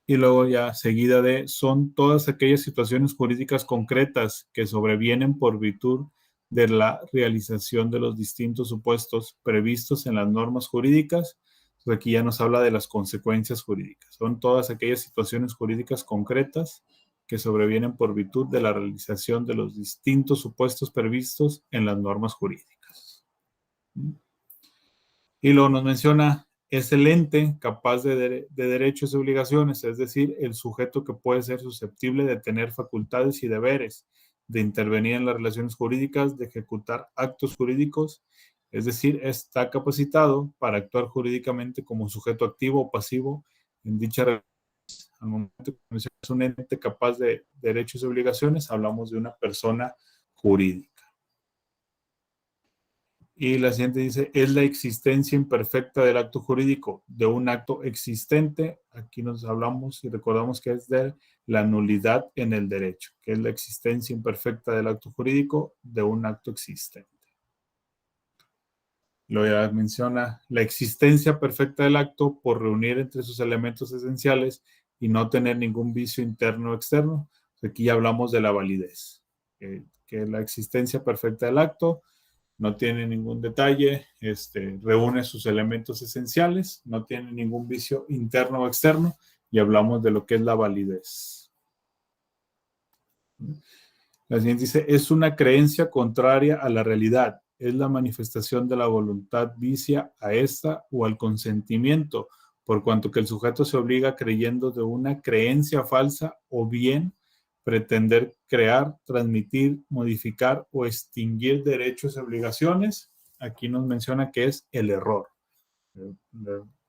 Y luego ya seguida de, son todas aquellas situaciones jurídicas concretas que sobrevienen por virtud de la realización de los distintos supuestos previstos en las normas jurídicas. Entonces aquí ya nos habla de las consecuencias jurídicas. Son todas aquellas situaciones jurídicas concretas que sobrevienen por virtud de la realización de los distintos supuestos previstos en las normas jurídicas. Y luego nos menciona, es el ente capaz de derechos y obligaciones, es decir, el sujeto que puede ser susceptible de tener facultades y deberes, de intervenir en las relaciones jurídicas, de ejecutar actos jurídicos, es decir, está capacitado para actuar jurídicamente como sujeto activo o pasivo en dicha relación. Al momento que mencionamos un ente capaz de derechos y obligaciones, hablamos de una persona jurídica. Y la siguiente dice, es la existencia imperfecta del acto jurídico, de un acto existente. Aquí nos hablamos y recordamos que es de la nulidad en el derecho, que es la existencia imperfecta del acto jurídico de un acto existente. Luego ya menciona la existencia perfecta del acto por reunir entre sus elementos esenciales y no tener ningún vicio interno o externo. Aquí ya hablamos de la validez, que la existencia perfecta del acto no tiene ningún detalle, reúne sus elementos esenciales, no tiene ningún vicio interno o externo, y hablamos de lo que es la validez. La siguiente dice, es una creencia contraria a la realidad, es la manifestación de la voluntad vicia a esta o al consentimiento, por cuanto que el sujeto se obliga creyendo de una creencia falsa o bien pretender crear, transmitir, modificar o extinguir derechos y obligaciones. Aquí nos menciona que es el error.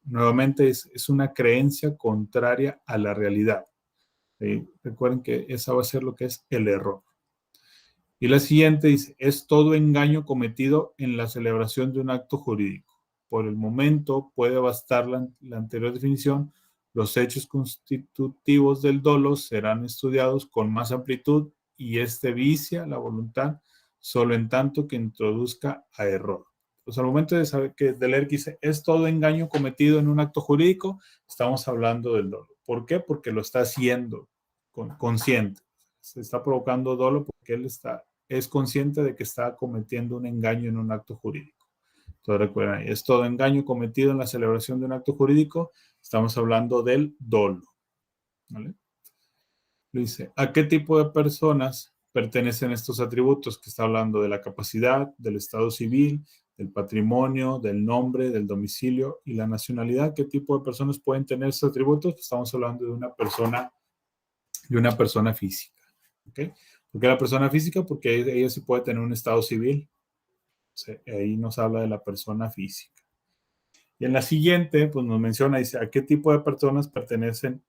Nuevamente es una creencia contraria a la realidad. Recuerden que esa va a ser lo que es el error. Y la siguiente dice, es todo engaño cometido en la celebración de un acto jurídico. Por el momento puede bastar la anterior definición. Los hechos constitutivos del dolo serán estudiados con más amplitud y este vicia la voluntad solo en tanto que introduzca a error. Pues al momento de saber de leer que dice, es todo engaño cometido en un acto jurídico, estamos hablando del dolo. ¿Por qué? Porque lo está haciendo consciente. Se está provocando dolo porque él es consciente de que está cometiendo un engaño en un acto jurídico. Entonces recuerden ahí, es todo engaño cometido en la celebración de un acto jurídico. Estamos hablando del dolo. ¿Vale? Dice, ¿a qué tipo de personas pertenecen estos atributos? Que está hablando de la capacidad, del estado civil, del patrimonio, del nombre, del domicilio y la nacionalidad. ¿Qué tipo de personas pueden tener estos atributos? Pues estamos hablando de una persona física. ¿Okay? ¿Por qué la persona física? Porque ella sí puede tener un estado civil. O sea, ahí nos habla de la persona física. Y en la siguiente, pues nos menciona, dice, ¿a qué tipo de personas pertenecen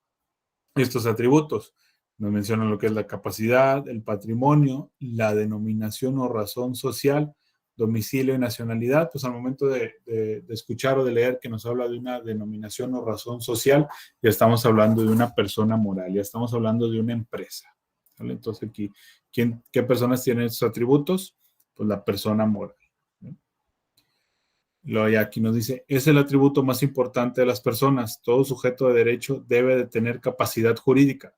estos atributos? Nos mencionan lo que es la capacidad, el patrimonio, la denominación o razón social, domicilio y nacionalidad. Pues al momento de escuchar o de leer que nos habla de una denominación o razón social, ya estamos hablando de una persona moral, ya estamos hablando de una empresa. ¿Vale? Entonces aquí, ¿qué personas tienen estos atributos? Pues la persona moral. Luego aquí nos dice, es el atributo más importante de las personas. Todo sujeto de derecho debe de tener capacidad jurídica.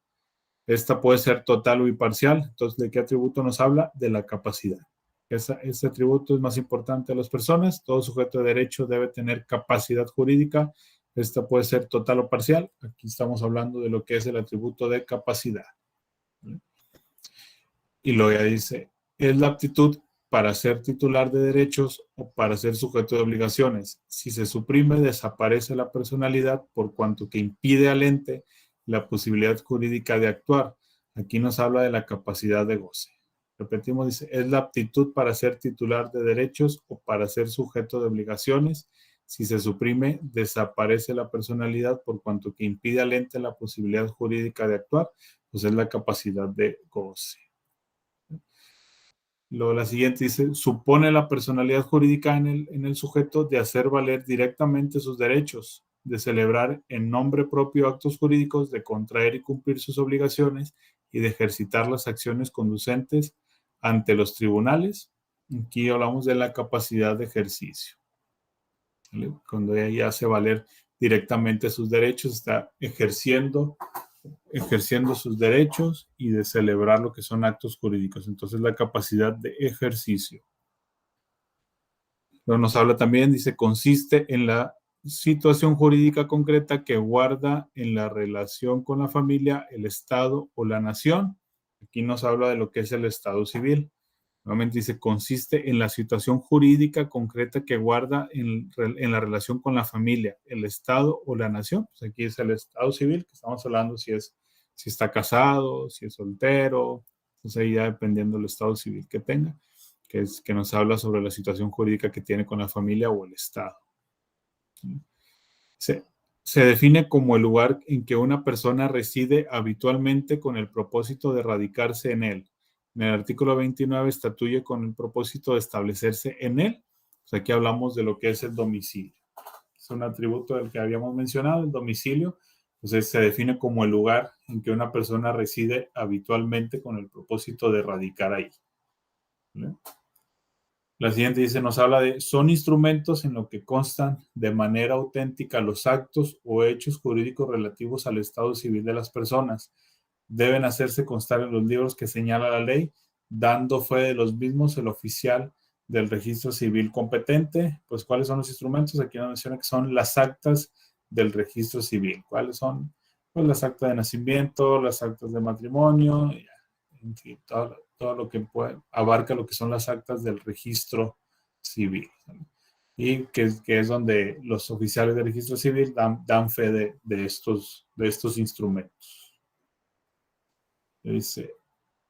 Esta puede ser total o imparcial. Entonces, ¿de qué atributo nos habla? De la capacidad. Ese atributo es más importante de las personas. Todo sujeto de derecho debe tener capacidad jurídica. Esta puede ser total o parcial. Aquí estamos hablando de lo que es el atributo de capacidad. Y luego ya dice, es la aptitud para ser titular de derechos o para ser sujeto de obligaciones. Si se suprime, desaparece la personalidad por cuanto que impide al ente la posibilidad jurídica de actuar. Aquí nos habla de la capacidad de goce. Repetimos, dice, es la aptitud para ser titular de derechos o para ser sujeto de obligaciones. Si se suprime, desaparece la personalidad por cuanto que impide al ente la posibilidad jurídica de actuar, pues es la capacidad de goce. Luego la siguiente dice, supone la personalidad jurídica en el sujeto de hacer valer directamente sus derechos, de celebrar en nombre propio actos jurídicos, de contraer y cumplir sus obligaciones y de ejercitar las acciones conducentes ante los tribunales. Aquí hablamos de la capacidad de ejercicio. ¿Vale? Cuando ella hace valer directamente sus derechos, está ejerciendo sus derechos y de celebrar lo que son actos jurídicos. Entonces, la capacidad de ejercicio. Pero nos habla también, dice, consiste en la situación jurídica concreta que guarda en la relación con la familia, el Estado o la nación. Aquí nos habla de lo que es el Estado civil. Nuevamente dice, consiste en la situación jurídica concreta que guarda en la relación con la familia, el Estado o la nación. Pues aquí es el Estado civil, que estamos hablando si está casado, si es soltero, entonces ahí ya dependiendo del Estado civil que tenga, que nos habla sobre la situación jurídica que tiene con la familia o el Estado. Se define como el lugar en que una persona reside habitualmente con el propósito de radicarse en él. En el artículo 29 estatuye con el propósito de establecerse en él. Pues aquí hablamos de lo que es el domicilio. Es un atributo del que habíamos mencionado, el domicilio. Entonces se define como el lugar en que una persona reside habitualmente con el propósito de radicar ahí. ¿Vale? La siguiente dice, nos habla de, son instrumentos en lo que constan de manera auténtica los actos o hechos jurídicos relativos al estado civil de las personas. Deben hacerse constar en los libros que señala la ley, dando fe de los mismos el oficial del registro civil competente. Pues, ¿cuáles son los instrumentos? Aquí nos menciona que son las actas del registro civil. ¿Cuáles son? Pues las actas de nacimiento, las actas de matrimonio, en fin, todo lo que abarca lo que son las actas del registro civil. ¿No? Y que es donde los oficiales del registro civil dan fe de estos instrumentos. Dice,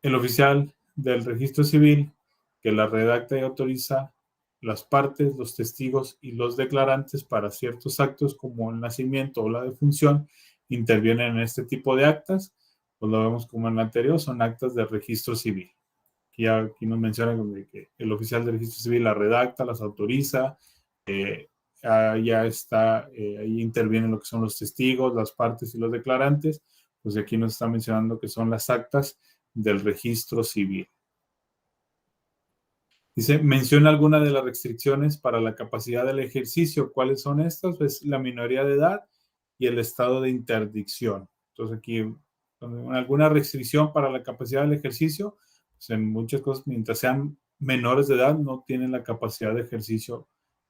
el oficial del registro civil que la redacta y autoriza las partes, los testigos y los declarantes para ciertos actos como el nacimiento o la defunción intervienen en este tipo de actas. Pues lo vemos como en el anterior, son actas de registro civil. Aquí nos menciona que el oficial de registro civil la redacta, las autoriza, ya está, ahí intervienen lo que son los testigos, las partes y los declarantes. Pues aquí nos está mencionando que son las actas del registro civil. Dice, menciona alguna de las restricciones para la capacidad del ejercicio. ¿Cuáles son estas? Pues la minoría de edad y el estado de interdicción. Entonces aquí, alguna restricción para la capacidad del ejercicio, pues en muchas cosas, mientras sean menores de edad, no tienen la capacidad de ejercicio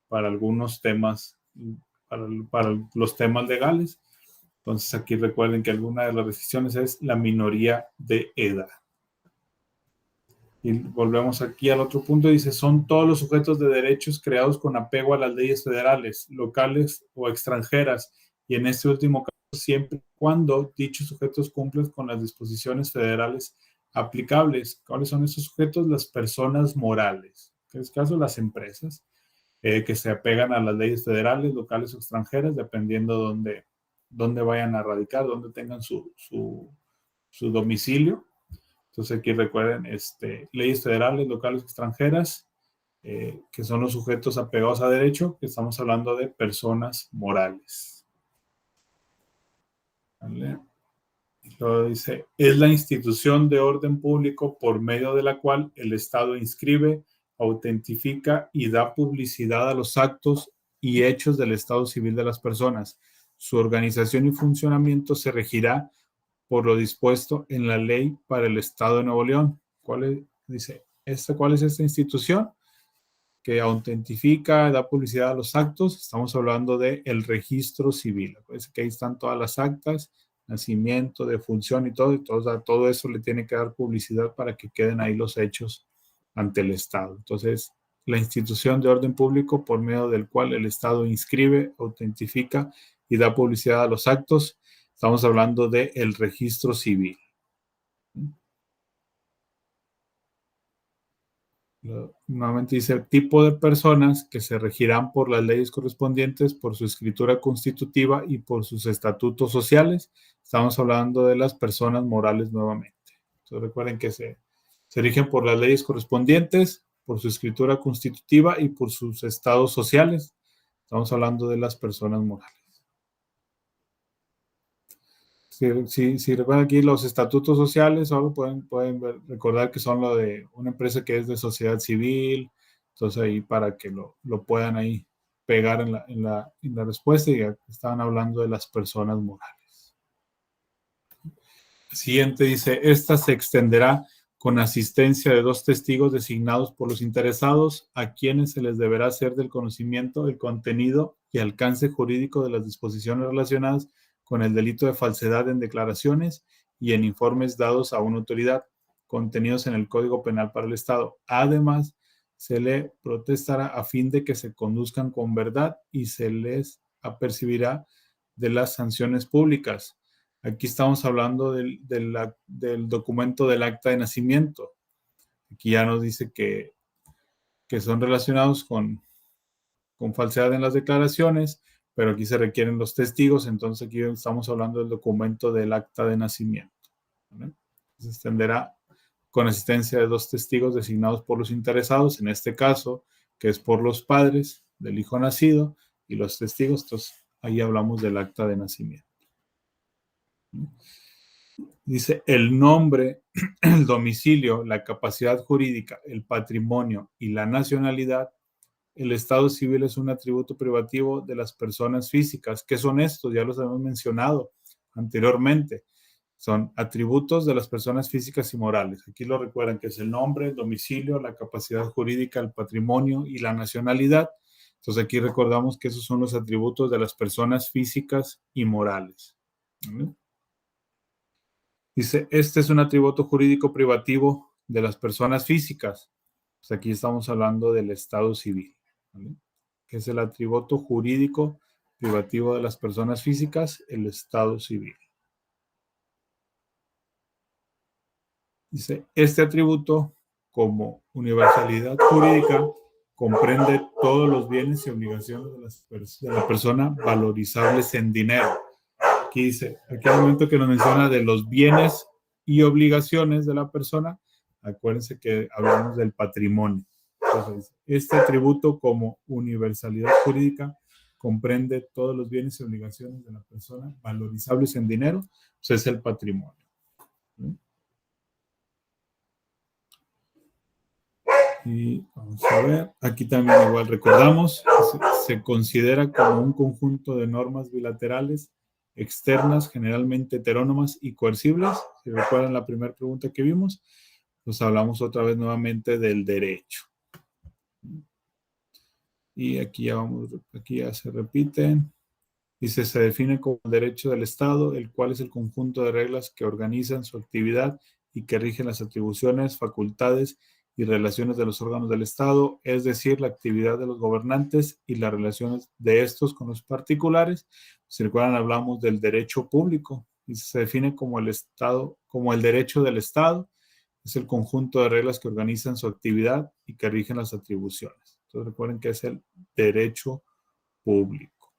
para algunos temas, para los temas legales. Entonces aquí recuerden que alguna de las restricciones es la minoría de edad. Y volvemos aquí al otro punto, dice, son todos los sujetos de derechos creados con apego a las leyes federales, locales o extranjeras, y en este último caso, siempre y cuando dichos sujetos cumplen con las disposiciones federales aplicables. ¿Cuáles son esos sujetos? Las personas morales, en este caso las empresas, que se apegan a las leyes federales, locales o extranjeras, dependiendo dónde vayan a radicar, dónde tengan su domicilio. Entonces aquí recuerden, leyes federales, locales, extranjeras, que son los sujetos apegados a derecho, que estamos hablando de personas morales. ¿Vale? Y luego dice, es la institución de orden público por medio de la cual el Estado inscribe, autentifica y da publicidad a los actos y hechos del estado civil de las personas. Su organización y funcionamiento se regirá por lo dispuesto en la ley para el Estado de Nuevo León. ¿Cuál es esta institución? Que autentifica, da publicidad a los actos. Estamos hablando del registro civil. Acuérdense que ahí están todas las actas, nacimiento, defunción y todo eso le tiene que dar publicidad para que queden ahí los hechos ante el Estado. Entonces, la institución de orden público por medio del cual el Estado inscribe, autentifica y da publicidad a los actos. Estamos hablando del registro civil. Nuevamente dice, tipo de personas que se regirán por las leyes correspondientes, por su escritura constitutiva y por sus estatutos sociales. Estamos hablando de las personas morales nuevamente. Entonces recuerden que se rigen por las leyes correspondientes, por su escritura constitutiva y por sus estados sociales. Estamos hablando de las personas morales. Si recuerdan aquí los estatutos sociales, solo pueden recordar que son lo de una empresa que es de sociedad civil, entonces ahí para que lo puedan ahí pegar en la respuesta, y ya estaban hablando de las personas morales. El siguiente dice, esta se extenderá con asistencia de 2 testigos designados por los interesados, a quienes se les deberá hacer del conocimiento el contenido y alcance jurídico de las disposiciones relacionadas con el delito de falsedad en declaraciones y en informes dados a una autoridad, contenidos en el Código Penal para el Estado. Además, se le protestará a fin de que se conduzcan con verdad y se les apercibirá de las sanciones públicas. Aquí estamos hablando del documento del acta de nacimiento. Aquí ya nos dice que son relacionados con falsedad en las declaraciones, pero aquí se requieren los testigos, entonces aquí estamos hablando del documento del acta de nacimiento. ¿Vale? Se extenderá con asistencia de 2 testigos designados por los interesados, en este caso, que es por los padres del hijo nacido y los testigos. Entonces, ahí hablamos del acta de nacimiento. Dice, el nombre, el domicilio, la capacidad jurídica, el patrimonio y la nacionalidad. El estado civil es un atributo privativo de las personas físicas. ¿Qué son estos? Ya los hemos mencionado anteriormente. Son atributos de las personas físicas y morales. Aquí lo recuerdan, que es el nombre, el domicilio, la capacidad jurídica, el patrimonio y la nacionalidad. Entonces aquí recordamos que esos son los atributos de las personas físicas y morales. ¿Vale? Dice, este es un atributo jurídico privativo de las personas físicas. Pues aquí estamos hablando del estado civil. ¿Vale? Que es el atributo jurídico privativo de las personas físicas, el estado civil. Dice, este atributo, como universalidad jurídica, comprende todos los bienes y obligaciones de la persona valorizables en dinero. Aquí dice, aquí al momento que nos menciona de los bienes y obligaciones de la persona, acuérdense que hablamos del patrimonio. Entonces, este atributo como universalidad jurídica comprende todos los bienes y obligaciones de la persona valorizables en dinero, pues es el patrimonio. ¿Sí? Y vamos a ver, aquí también igual recordamos, se considera como un conjunto de normas bilaterales externas, generalmente heterónomas y coercibles. Si recuerdan la primera pregunta que vimos, pues hablamos otra vez nuevamente del derecho. Y aquí ya vamos, aquí ya se repiten. Dice, se define como el derecho del Estado, el cual es el conjunto de reglas que organizan su actividad y que rigen las atribuciones, facultades y relaciones de los órganos del Estado, es decir, la actividad de los gobernantes y las relaciones de estos con los particulares. Si recuerdan, hablamos del derecho público y se define como el Estado, como el derecho del Estado, es el conjunto de reglas que organizan su actividad y que rigen las atribuciones. Entonces recuerden que es el derecho público.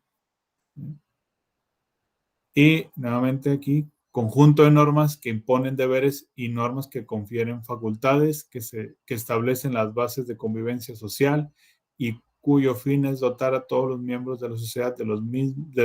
Y nuevamente aquí, conjunto de normas que imponen deberes y normas que confieren facultades, que establecen las bases de convivencia social y cuyo fin es dotar a todos los miembros de la sociedad de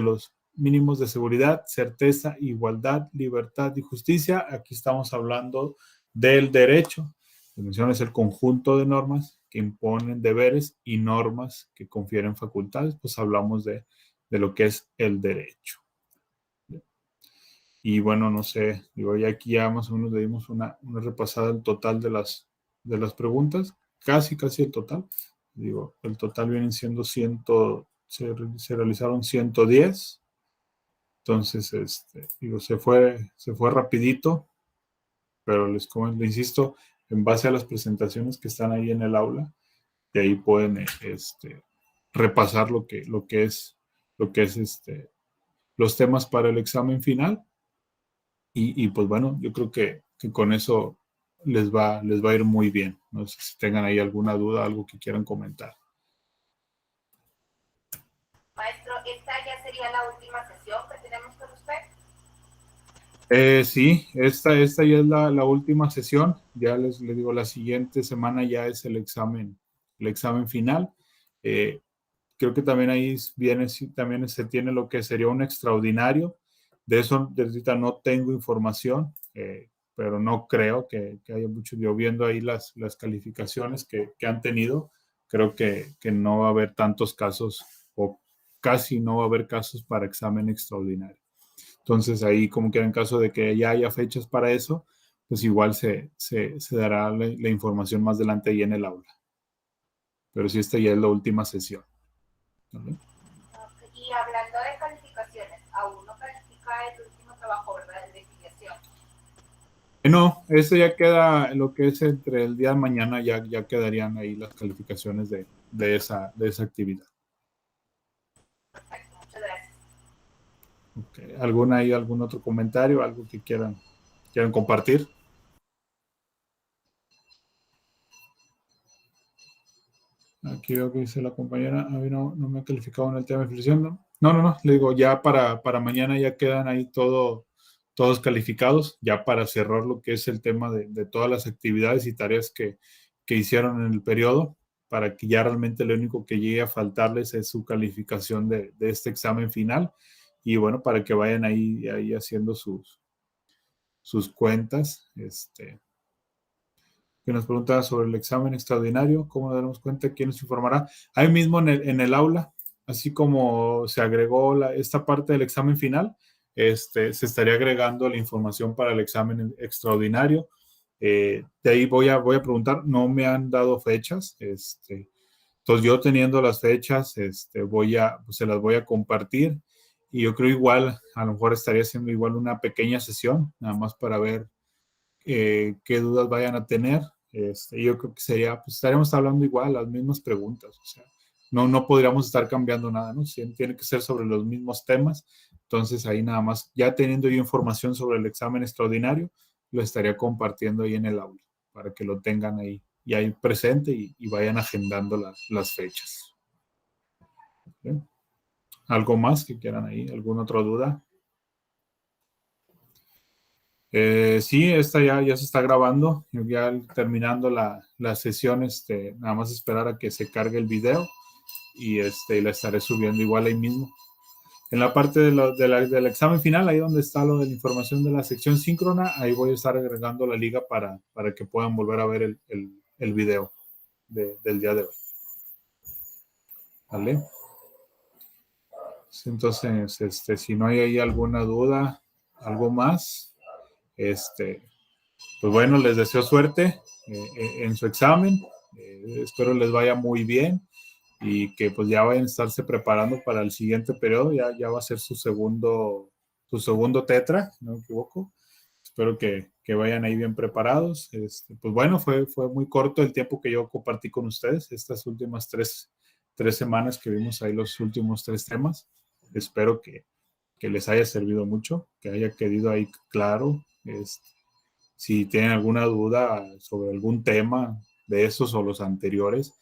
los mínimos de seguridad, certeza, igualdad, libertad y justicia. Aquí estamos hablando del derecho. La mención es el conjunto de normas que imponen deberes y normas que confieren facultades. Pues hablamos de lo que es el derecho. Y bueno, no sé, digo, ya aquí ya más o menos le dimos una repasada al total de las preguntas, casi el total. Digo, el total vienen siendo se realizaron 110. Entonces, digo, se fue rapidito, pero les insisto, en base a las presentaciones que están ahí en el aula, de ahí pueden repasar lo que es los temas para el examen final. Y pues bueno, yo creo que con eso les va a ir muy bien. No sé si tengan ahí alguna duda, algo que quieran comentar. Maestro, ¿esta ya sería la última sesión que tenemos con usted? Sí, esta ya es la última sesión. Ya les digo, la siguiente semana ya es el examen final. Creo que también ahí también se tiene lo que sería un extraordinario. De eso de ahorita no tengo información, pero no creo que haya mucho. Yo viendo ahí las calificaciones que han tenido, creo que no va a haber tantos casos o casi no va a haber casos para examen extraordinario. Entonces ahí como que en caso de que ya haya fechas para eso, pues igual se dará la información más adelante ahí en el aula. Pero sí, esta ya es la última sesión. ¿Vale? Y hablando de calificaciones, aún no califica el último trabajo, ¿verdad? De investigación. No, eso ya queda, lo que es entre el día de mañana, ya quedarían ahí las calificaciones de esa actividad. Perfecto, muchas gracias. Okay. ¿Algún otro comentario? ¿Algo que quieran compartir? Aquí veo que dice la compañera, a mí no me ha calificado en el tema de inflación. No, le digo, ya para mañana ya quedan ahí todos calificados, ya para cerrar lo que es el tema de todas las actividades y tareas que hicieron en el periodo, para que ya realmente lo único que llegue a faltarles es su calificación de este examen final. Y bueno, para que vayan ahí haciendo sus cuentas. Que nos pregunta sobre el examen extraordinario, cómo nos daremos cuenta, quién nos informará. Ahí mismo en el aula, así como se agregó esta parte del examen final, se estaría agregando la información para el examen extraordinario. De ahí voy a preguntar, no me han dado fechas, entonces yo teniendo las fechas, pues se las voy a compartir, y yo creo igual, a lo mejor estaría haciendo igual una pequeña sesión, nada más para ver qué dudas vayan a tener. Yo creo que sería, pues estaremos hablando igual, las mismas preguntas, o sea, no podríamos estar cambiando nada, ¿no? Tiene que ser sobre los mismos temas. Entonces ahí nada más, ya teniendo yo información sobre el examen extraordinario, lo estaría compartiendo ahí en el aula, para que lo tengan ahí presente y vayan agendando las fechas. ¿Bien? ¿Algo más que quieran ahí? ¿Alguna otra duda? Sí, esta ya se está grabando, ya terminando la sesión, nada más esperar a que se cargue el video y la estaré subiendo igual ahí mismo. En la parte del examen final, ahí donde está lo de la información de la sección síncrona, ahí voy a estar agregando la liga para que puedan volver a ver el video del día de hoy. ¿Vale? Entonces, si no hay ahí alguna duda, algo más, pues bueno, les deseo suerte en su examen. Espero les vaya muy bien y que pues ya vayan a estarse preparando para el siguiente periodo. Ya va a ser su segundo tetra, si no me equivoco. Espero que vayan ahí bien preparados. Pues bueno, fue muy corto el tiempo que yo compartí con ustedes, estas últimas tres semanas que vimos ahí los últimos 3 temas. Espero que les haya servido mucho, que haya quedado ahí claro. Si tienen alguna duda sobre algún tema de esos o los anteriores,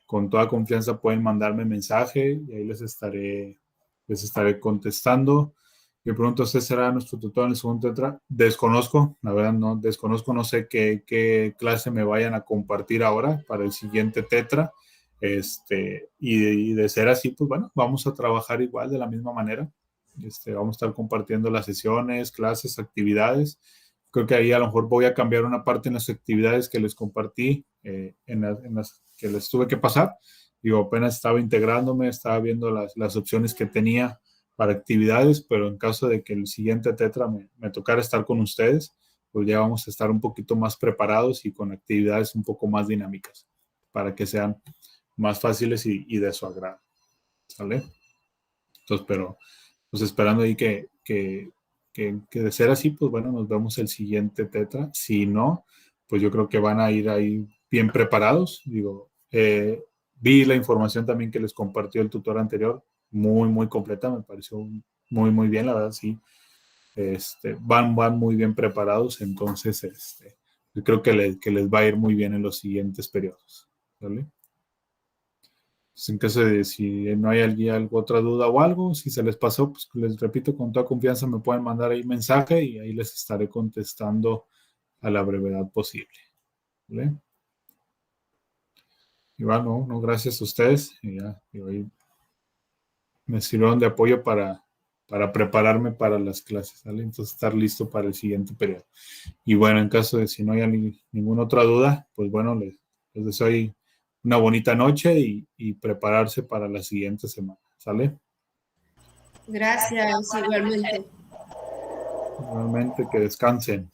con toda confianza pueden mandarme mensaje y ahí les estaré contestando. Me pregunto, ¿usted será nuestro tutor en el segundo tetra? Desconozco, la verdad no, desconozco, no sé qué clase me vayan a compartir ahora para el siguiente tetra. Y de ser así, pues bueno, vamos a trabajar igual de la misma manera. Vamos a estar compartiendo las sesiones, clases, actividades. Creo que ahí a lo mejor voy a cambiar una parte en las actividades que les compartí, en las que les tuve que pasar. Digo, apenas estaba integrándome, estaba viendo las opciones que tenía para actividades, pero en caso de que el siguiente tetra me tocara estar con ustedes, pues ya vamos a estar un poquito más preparados y con actividades un poco más dinámicas para que sean más fáciles y de su agrado. ¿Sale? Entonces, pero pues esperando ahí que de ser así, pues bueno, nos vemos el siguiente tetra. Si no, pues yo creo que van a ir ahí bien preparados. Digo, vi la información también que les compartió el tutor anterior, muy completa, me pareció muy bien, la verdad, sí. Van muy bien preparados, entonces yo creo que les va a ir muy bien en los siguientes periodos. ¿Vale? Pues en caso de si no hay alguna otra duda o algo, si se les pasó, pues les repito, con toda confianza me pueden mandar ahí mensaje y ahí les estaré contestando a la brevedad posible. ¿Vale? Igual, no, gracias a ustedes. Y ya, hoy me sirvieron de apoyo para prepararme para las clases, ¿vale? Entonces estar listo para el siguiente periodo. Y bueno, en caso de si no hay ninguna otra duda, pues bueno, les deseo una bonita noche y prepararse para la siguiente semana. ¿Sale? Gracias, igualmente. Igualmente, que descansen.